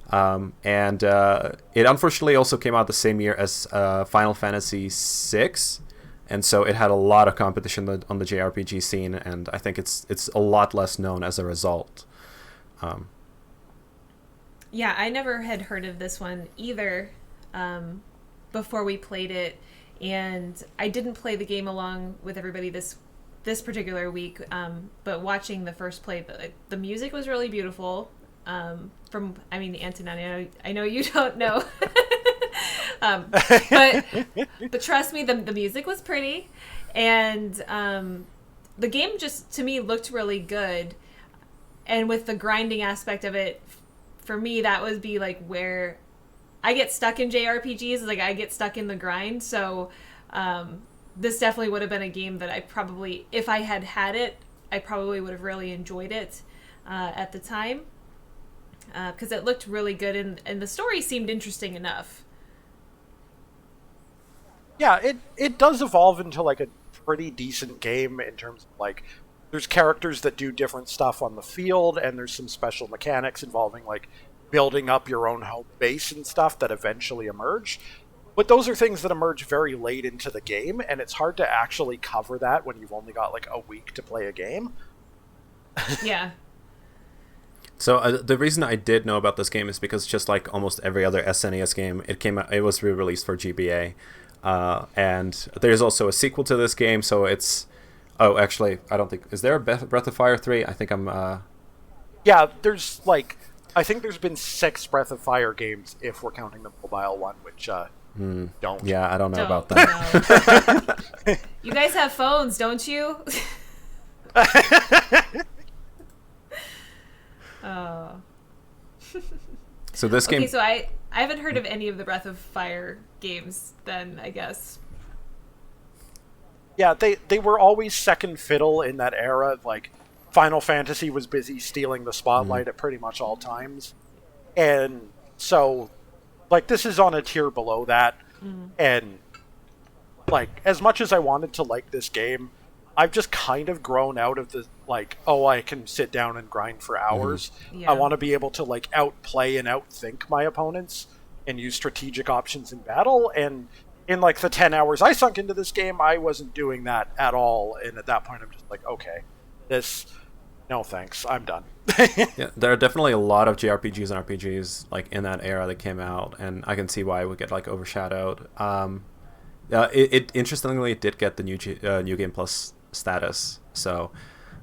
Speaker 3: And it unfortunately also came out the same year as Final Fantasy VI, and so it had a lot of competition on the JRPG scene, and I think it's a lot less known as a result.
Speaker 2: Yeah, I never had heard of this one either before we played it, and I didn't play the game along with everybody this particular week, but watching the first play, the music was really beautiful. Antonin, I know you don't know, but trust me, the music was pretty, and the game just to me looked really good, and with the grinding aspect of it, for me that would be like where I get stuck in JRPGs, like I get stuck in the grind. So this definitely would have been a game that I probably, if I had it, I probably would have really enjoyed it at the time. Because it looked really good and the story seemed interesting enough.
Speaker 1: Yeah, it does evolve into like a pretty decent game in terms of like there's characters that do different stuff on the field, and there's some special mechanics involving like building up your own home base and stuff that eventually emerge. But those are things that emerge very late into the game, and it's hard to actually cover that when you've only got like a week to play a game.
Speaker 2: Yeah.
Speaker 3: So the reason I did know about this game is because just like almost every other SNES game, it was re-released for GBA, and there's also a sequel to this game. So it's Oh, actually, I don't think... Is there a Breath of Fire 3? I think I'm...
Speaker 1: Yeah, there's, like... I think there's been 6 Breath of Fire games, if we're counting the mobile one, which, don't.
Speaker 3: Yeah, I don't know about that.
Speaker 2: No. You guys have phones, don't you? Oh.
Speaker 3: So this game...
Speaker 2: Okay, so I haven't heard of any of the Breath of Fire games, then, I guess.
Speaker 1: Yeah, they were always second fiddle in that era. Like, Final Fantasy was busy stealing the spotlight at pretty much all times. And so, like, this is on a tier below that. And, like, as much as I wanted to like this game, I've just kind of grown out of the, like, oh, I can sit down and grind for hours.
Speaker 2: Yeah.
Speaker 1: I want to be able to, like, outplay and outthink my opponents and use strategic options in battle. And in, like, the 10 hours I sunk into this game, I wasn't doing that at all. And at that point, I'm just like, okay, no thanks, I'm done.
Speaker 3: Yeah, there are definitely a lot of JRPGs and RPGs, like, in that era that came out, and I can see why it would get, like, overshadowed. It interestingly, it did get the New Game Plus status, so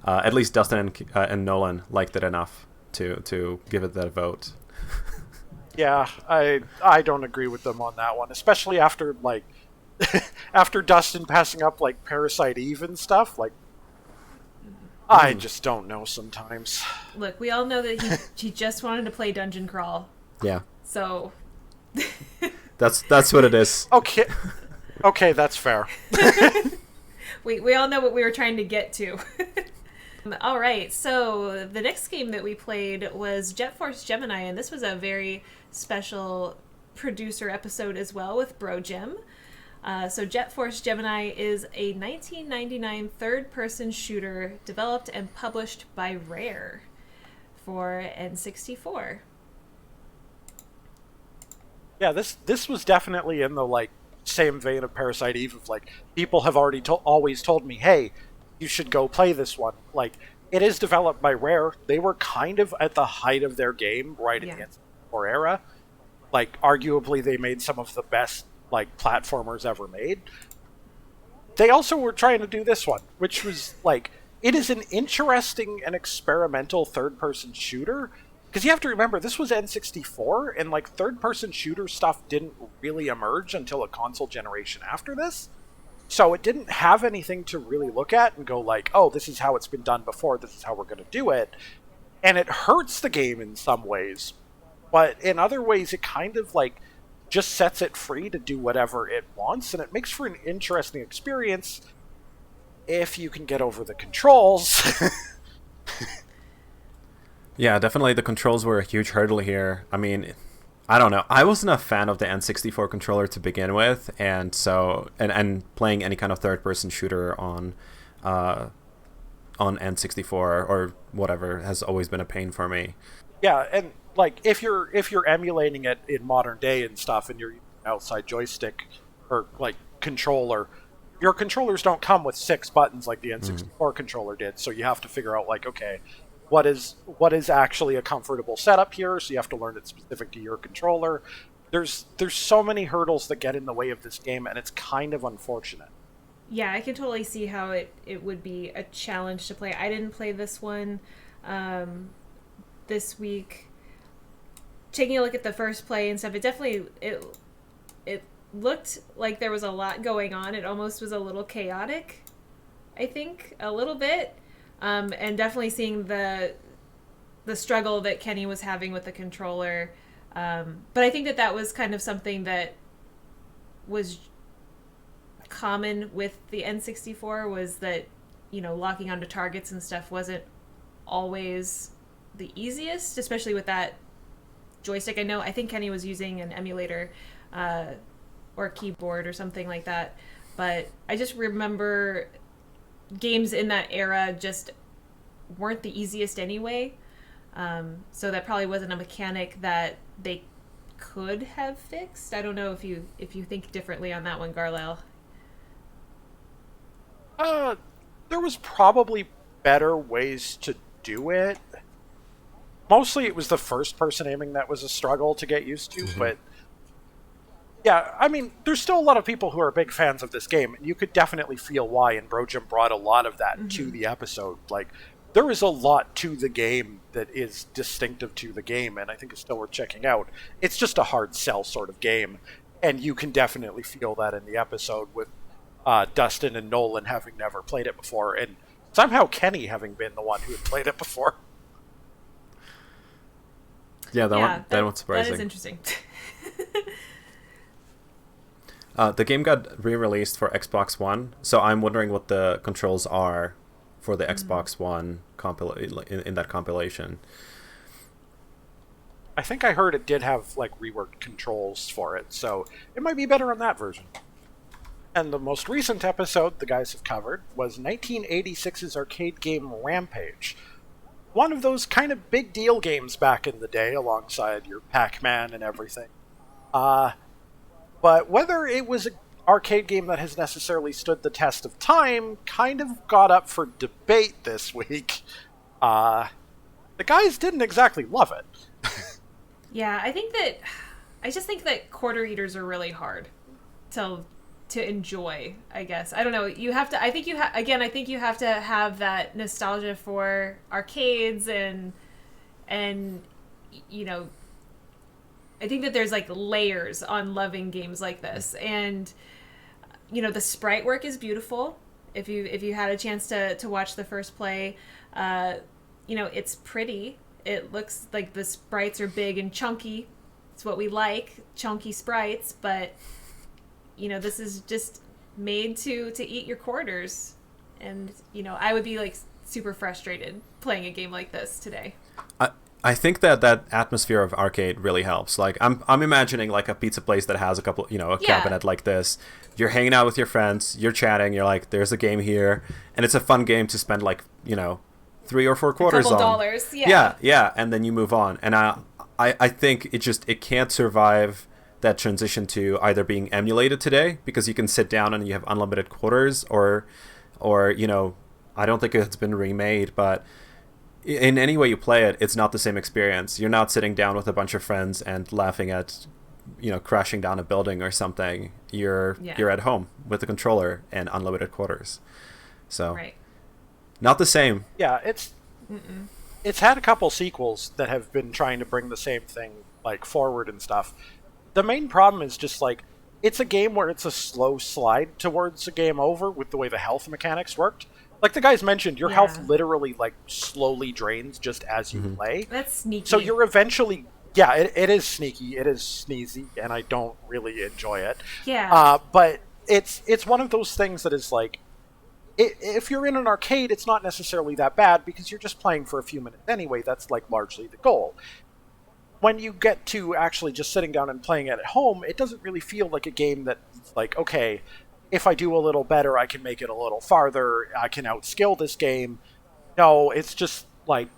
Speaker 3: at least Dustin and Nolan liked it enough to give it that vote.
Speaker 1: Yeah, I don't agree with them on that one, especially after, like, after Dustin passing up, like, Parasite Eve and stuff. Like, I just don't know sometimes.
Speaker 2: Look, we all know that he just wanted to play Dungeon Crawl.
Speaker 3: Yeah.
Speaker 2: So
Speaker 3: that's what it is.
Speaker 1: Okay, that's fair.
Speaker 2: we all know what we were trying to get to. All right, so the next game that we played was Force Gemini, and this was a very special producer episode as well with Bro Gem. So Force Gemini is a 1999 third-person shooter developed and published by Rare for N64.
Speaker 1: Yeah, this was definitely in the, like, same vein of Parasite Eve of, like, people have already always told me, hey, you should go play this one. Like, it is developed by Rare. They were kind of at the height of their game right in the N64 era. Like, arguably they made some of the best, like, platformers ever made. They also were trying to do this one, which was, like, it is an interesting and experimental third-person shooter. Because you have to remember, this was N64, and, like, third-person shooter stuff didn't really emerge until a console generation after this. So it didn't have anything to really look at and go like, oh, this is how it's been done before, this is how we're going to do it. And it hurts the game in some ways, but in other ways it kind of, like, just sets it free to do whatever it wants, and it makes for an interesting experience if you can get over the controls.
Speaker 3: Yeah, definitely the controls were a huge hurdle here. I mean, I don't know. I wasn't a fan of the N64 controller to begin with, and so and playing any kind of third-person shooter on N64 or whatever has always been a pain for me.
Speaker 1: Yeah, and, like, if you're emulating it in modern day and stuff, and you're using an outside joystick or, like, controller, your controllers don't come with 6 buttons like the N64 controller did. So you have to figure out, like, okay, what is actually a comfortable setup here? So you have to learn it specific to your controller. There's so many hurdles that get in the way of this game, and it's kind of unfortunate.
Speaker 2: Yeah, I can totally see how it would be a challenge to play. I didn't play this one this week. Taking a look at the first play and stuff, it definitely it looked like there was a lot going on. It almost was a little chaotic, I think, a little bit. And definitely seeing the struggle that Kenny was having with the controller. But I think that was kind of something that was common with the N64, was that, you know, locking onto targets and stuff wasn't always the easiest, especially with that joystick. I think Kenny was using an emulator or keyboard or something like that. But I just remember games in that era just weren't the easiest anyway. So that probably wasn't a mechanic that they could have fixed. I don't know if you think differently on that one, Garlyle.
Speaker 1: There was probably better ways to do it. Mostly it was the first person aiming that was a struggle to get used to, but Yeah, I mean, there's still a lot of people who are big fans of this game, and you could definitely feel why, and Brojim brought a lot of that to the episode. Like, there is a lot to the game that is distinctive to the game, and I think it's still worth checking out. It's just a hard sell sort of game, and you can definitely feel that in the episode with Dustin and Nolan having never played it before, and somehow Kenny having been the one who had played it before.
Speaker 3: Yeah, that one's surprising.
Speaker 2: That is interesting.
Speaker 3: The game got re-released for Xbox One, so I'm wondering what the controls are for the Xbox One in that compilation.
Speaker 1: I think I heard it did have like reworked controls for it, so it might be better on that version. And the most recent episode the guys have covered was 1986's arcade game Rampage. One of those kind of big deal games back in the day, alongside your Pac-Man and everything. But whether it was an arcade game that has necessarily stood the test of time kind of got up for debate this week. The guys didn't exactly love it.
Speaker 2: Yeah, I just think that quarter eaters are really hard to enjoy, I guess. I don't know. I think you have to have that nostalgia for arcades and you know, I think that there's like layers on loving games like this, and you know, the sprite work is beautiful. If you had a chance to watch the first play, you know, it's pretty. It looks like the sprites are big and chunky. It's what we like, chunky sprites. But you know, this is just made to eat your quarters, and you know, I would be like super frustrated playing a game like this today.
Speaker 3: I think that atmosphere of arcade really helps. Like I'm imagining like a pizza place that has a couple, you know, a cabinet like this. You're hanging out with your friends, you're chatting, you're like, there's a game here, and it's a fun game to spend like, you know, 3 or 4 quarters on.
Speaker 2: $2,
Speaker 3: yeah, and then you move on. And I think it can't survive that transition to either being emulated today, because you can sit down and you have unlimited quarters, or you know, I don't think it's been remade, but in any way you play it, it's not the same experience. You're not sitting down with a bunch of friends and laughing at, you know, crashing down a building or something. You're at home with the controller and unlimited quarters. So, not the same.
Speaker 1: Yeah, it's had a couple sequels that have been trying to bring the same thing like forward and stuff. The main problem is just like, it's a game where it's a slow slide towards a game over with the way the health mechanics worked. Like the guys mentioned, your health literally like slowly drains just as you play.
Speaker 2: That's sneaky.
Speaker 1: So you're eventually, it is sneaky, it is sneezy, and I don't really enjoy it.
Speaker 2: Yeah.
Speaker 1: But it's one of those things that is like, if you're in an arcade, it's not necessarily that bad because you're just playing for a few minutes anyway. That's like largely the goal. When you get to actually just sitting down and playing it at home, it doesn't really feel like a game that's like, okay, if I do a little better, I can make it a little farther, I can outskill this game. No, it's just like,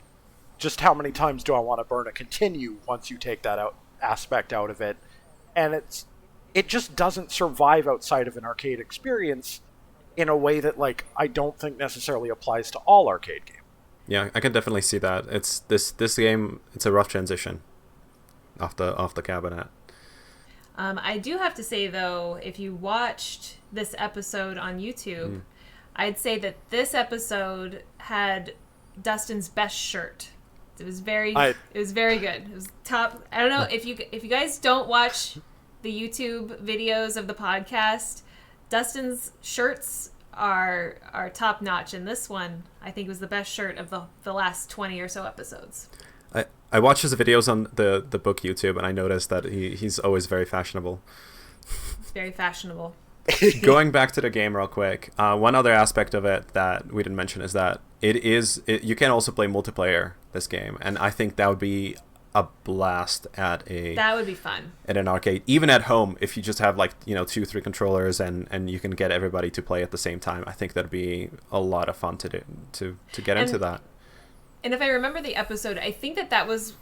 Speaker 1: just how many times do I want to burn a continue once you take that aspect out of it. And it just doesn't survive outside of an arcade experience in a way that, like, I don't think necessarily applies to all arcade games.
Speaker 3: Yeah, I can definitely see that. It's this game, it's a rough transition off the cabinet.
Speaker 2: I do have to say, though, if you watched this episode on YouTube, I'd say that this episode had Dustin's best shirt. It was very good. It was top. I don't know if you guys don't watch the YouTube videos of the podcast, Dustin's shirts are top notch, and this one I think was the best shirt of the last 20 or so episodes.
Speaker 3: I watched his videos on the book YouTube, and I noticed that he's always very fashionable.
Speaker 2: Very fashionable.
Speaker 3: Going back to the game real quick, one other aspect of it that we didn't mention is that you can also play multiplayer this game, and I think that would be a blast that would be fun at an arcade, even at home. If you just have 2-3 controllers and you can get everybody to play at the same time, I think that'd be a lot of fun to do to get into that.
Speaker 2: And if I remember the episode, I think that was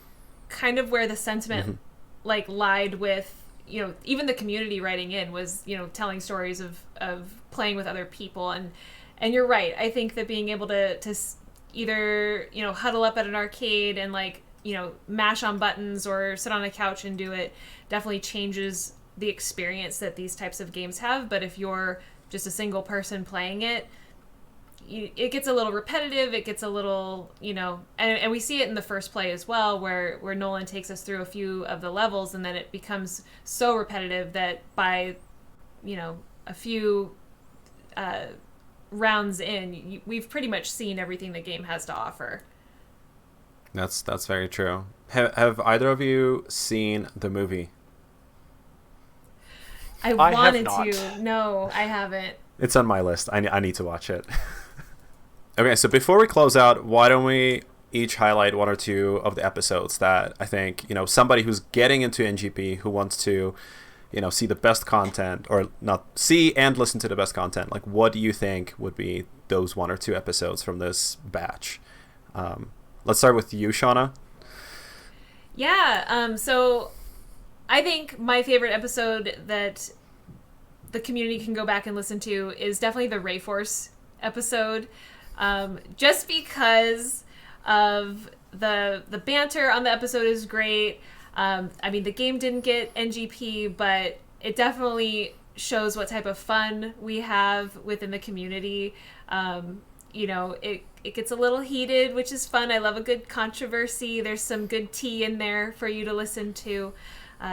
Speaker 2: kind of where the sentiment lied with, even the community writing in was, telling stories of playing with other people. And you're right. I think that being able to either, huddle up at an arcade and mash on buttons or sit on a couch and do it definitely changes the experience that these types of games have. But if you're just a single person playing it, it gets a little repetitive. It gets a little, and we see it in the first play as well, where Nolan takes us through a few of the levels, and then it becomes so repetitive that by, a few rounds in, we've pretty much seen everything the game has to offer.
Speaker 3: That's very true. Have either of you seen the movie?
Speaker 2: I wanted to. No, I haven't.
Speaker 3: It's on my list. I need to watch it. Okay, so before we close out, why don't we each highlight one or two of the episodes that I think, somebody who's getting into NGP, who wants to, see the best content, or not see and listen to the best content. Like, what do you think would be those one or two episodes from this batch? Let's start with you, Shauna.
Speaker 2: Yeah, so I think my favorite episode that the community can go back and listen to is definitely the Ray Force episode. Just because of the banter on the episode is great. The game didn't get NGP, but it definitely shows what type of fun we have within the community. It gets a little heated, which is fun. I love a good controversy. There's some good tea in there for you to listen to.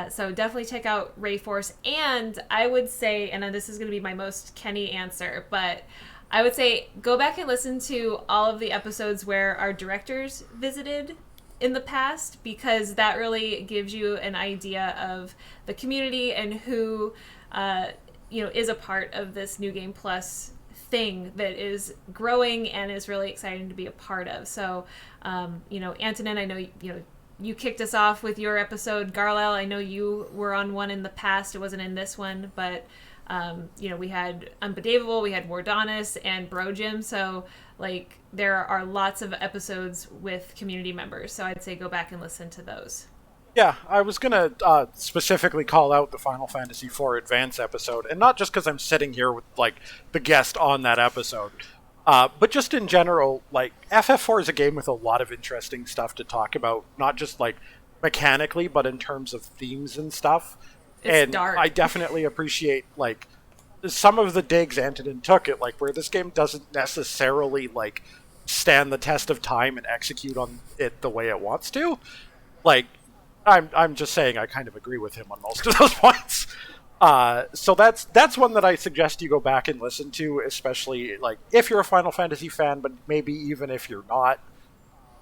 Speaker 2: So definitely check out Ray Force. And I would say, and this is going to be my most Kenny answer, but I would say go back and listen to all of the episodes where our directors visited in the past, because that really gives you an idea of the community and who, is a part of this New Game Plus thing that is growing and is really exciting to be a part of. So, Antonin, I know, you kicked us off with your episode. Garlyle, I know you were on one in the past. It wasn't in this one, but we had Unbelievable, we had Wardonis, and Bro Jim. So, there are lots of episodes with community members. So I'd say go back and listen to those.
Speaker 1: Yeah, I was going to specifically call out the Final Fantasy IV Advance episode, and not just because I'm sitting here with, the guest on that episode, but just in general, FF4 is a game with a lot of interesting stuff to talk about, not just, mechanically, but in terms of themes and stuff.
Speaker 2: It's dark.
Speaker 1: I definitely appreciate, some of the digs Antonin took at, where this game doesn't necessarily, stand the test of time and execute on it the way it wants to. I'm just saying I kind of agree with him on most of those points. So that's one that I suggest you go back and listen to, especially, if you're a Final Fantasy fan, but maybe even if you're not.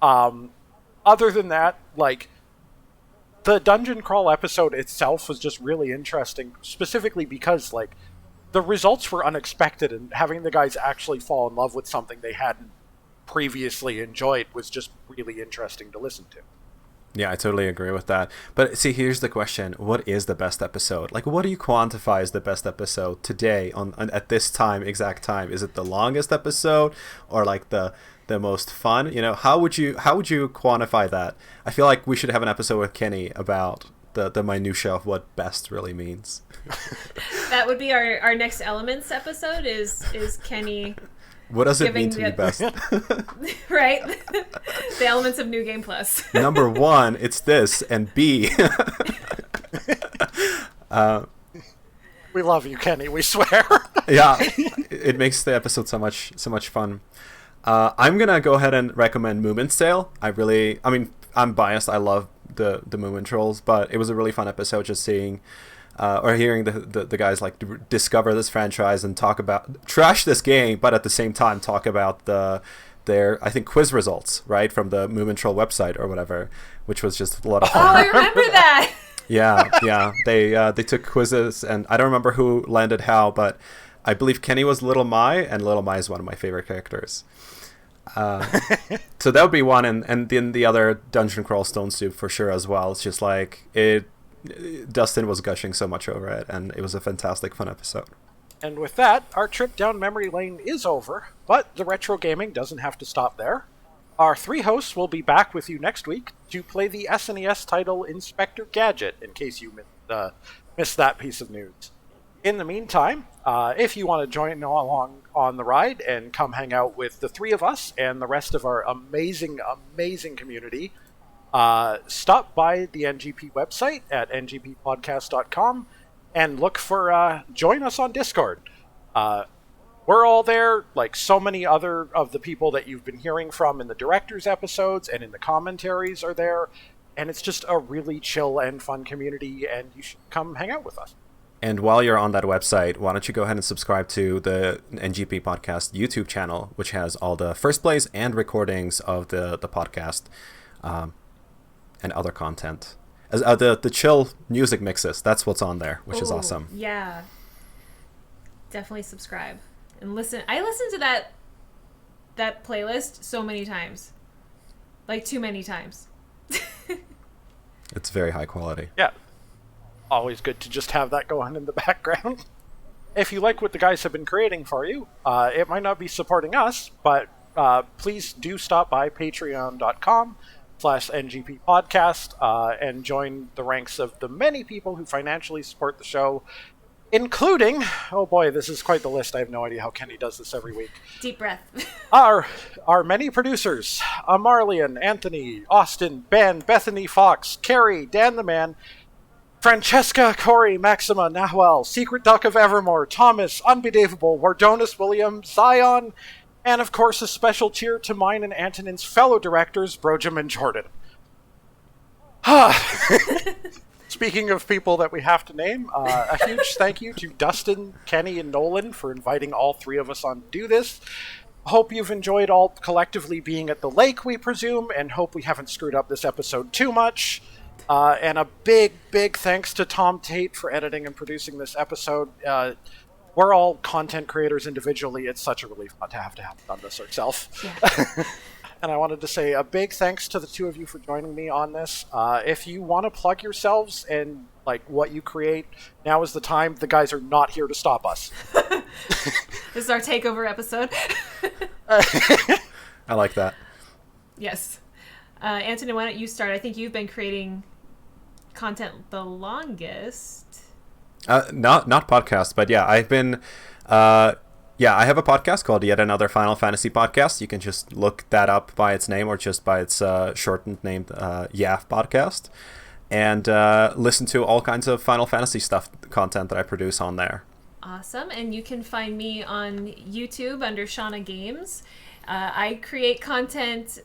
Speaker 1: Other than that, the dungeon crawl episode itself was just really interesting, specifically because, the results were unexpected, and having the guys actually fall in love with something they hadn't previously enjoyed was just really interesting to listen to.
Speaker 3: Yeah, I totally agree with that. But see, here's the question. What is the best episode? What do you quantify as the best episode today on at this exact time? Is it the longest episode, or the most fun? How would you quantify that? I feel like we should have an episode with Kenny about the minutia of what best really means.
Speaker 2: That would be our next Elements episode is Kenny.
Speaker 3: What does it mean to be best?
Speaker 2: Right? The elements of New Game Plus.
Speaker 3: Number one, it's this, and B.
Speaker 1: We love you, Kenny, we swear.
Speaker 3: Yeah, it makes the episode so much fun. I'm going to go ahead and recommend Moomin's Tale. I'm biased. I love the Moomin Trolls, but it was a really fun episode just seeing or hearing the guys discover this franchise and trash this game, but at the same time talk about their I think quiz results, right, from the Moomin Troll website or whatever, which was just a lot of fun.
Speaker 2: Oh, I remember that.
Speaker 3: Yeah. They took quizzes, and I don't remember who landed how, but I believe Kenny was Little Mai, and Little Mai is one of my favorite characters. So that would be one, and then the other Dungeon Crawl Stone Soup for sure as well. It's just Dustin was gushing so much over it, and it was a fantastic, fun episode.
Speaker 1: And with that, our trip down memory lane is over, but the retro gaming doesn't have to stop there. Our three hosts will be back with you next week to play the SNES title Inspector Gadget, in case you missed that piece of news. In the meantime, if you want to join along on the ride and come hang out with the three of us and the rest of our amazing community, stop by the NGP website at ngppodcast.com and look for join us on Discord. We're all there, like so many other of the people that you've been hearing from in the director's episodes and in the commentaries are there. And it's just a really chill and fun community, and you should come hang out with us.
Speaker 3: And while you're on that website, why don't you go ahead and subscribe to the NGP Podcast YouTube channel, which has all the first plays and recordings of the podcast and other content. As the chill music mixes, that's what's on there, which is awesome.
Speaker 2: Yeah. Definitely subscribe. And listen. I listened to that playlist so many times. Like, too many times.
Speaker 3: It's very high quality.
Speaker 1: Yeah. Always good to just have that go on in the background. If you like what the guys have been creating for you, it might not be supporting us, but please do stop by patreon.com/NGP podcast and join the ranks of the many people who financially support the show, including, oh boy, this is quite the list. I have no idea how Kenny does this every week.
Speaker 2: Deep breath.
Speaker 1: Our many producers, Amarlian, Anthony, Austin, Ben, Bethany Fox, Carrie, Dan the Man, Francesca, Corey, Maxima, Nahuel, Secret Duck of Evermore, Thomas, Unbelievable, Wardonis William, Zion, and of course a special cheer to mine and Antonin's fellow directors, Brojam and Jordan. Speaking of people that we have to name, a huge thank you to Dustin, Kenny, and Nolan for inviting all three of us on to do this. Hope you've enjoyed all collectively being at the lake, we presume, and hope we haven't screwed up this episode too much. And a big, big thanks to Tom Tate for editing and producing this episode. We're all content creators individually. It's such a relief not to have done this ourselves. Yeah. And I wanted to say a big thanks to the two of you for joining me on this. If you want to plug yourselves and like what you create, now is the time. The guys are not here to stop us.
Speaker 2: This is our takeover episode.
Speaker 3: I like that.
Speaker 2: Yes. Antonin, why don't you start? I think you've been creating content the longest.
Speaker 3: Not podcast, but yeah, I've been... I have a podcast called Yet Another Final Fantasy Podcast. You can just look that up by its name or just by its shortened name, YAF Podcast. And listen to all kinds of Final Fantasy content that I produce on there.
Speaker 2: Awesome. And you can find me on YouTube under Shauna Games. I create content,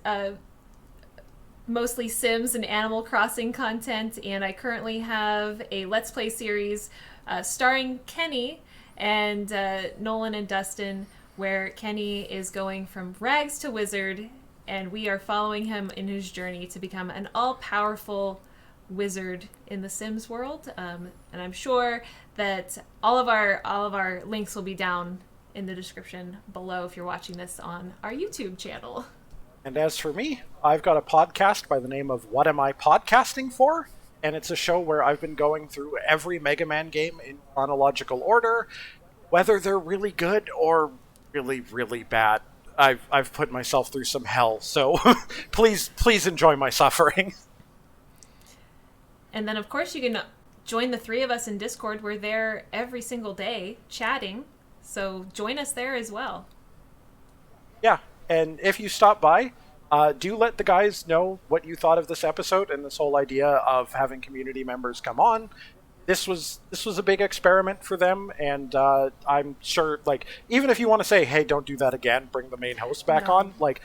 Speaker 2: mostly Sims and Animal Crossing content. And I currently have a Let's Play series starring Kenny and Nolan and Dustin, where Kenny is going from rags to wizard, and we are following him in his journey to become an all-powerful wizard in the Sims world. And I'm sure that all of our links will be down in the description below if you're watching this on our YouTube channel.
Speaker 1: And as for me, I've got a podcast by the name of What Am I Podcasting For? And it's a show where I've been going through every Mega Man game in chronological order, whether they're really good or really, really bad. I've put myself through some hell, so please enjoy my suffering.
Speaker 2: And then, of course, you can join the three of us in Discord. We're there every single day chatting, so join us there as well.
Speaker 1: Yeah, and if you stop by, do let the guys know what you thought of this episode and this whole idea of having community members come on. This was a big experiment for them, and I'm sure, like, even if you want to say, hey, don't do that again, bring the main host back on, like,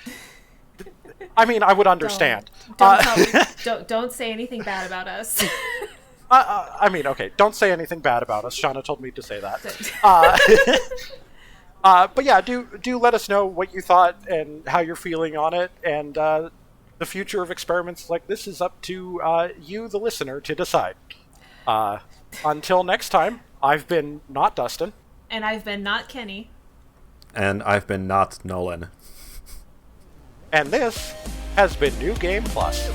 Speaker 1: I mean, I would understand.
Speaker 2: Don't say anything bad about us.
Speaker 1: I mean, okay, don't say anything bad about us. Shauna told me to say that. But yeah, do let us know what you thought and how you're feeling on it, and the future of experiments like this is up to you, the listener, to decide. Until next time, I've been not Dustin.
Speaker 2: And I've been not Kenny.
Speaker 3: And I've been not Nolan.
Speaker 1: And this has been New Game Plus.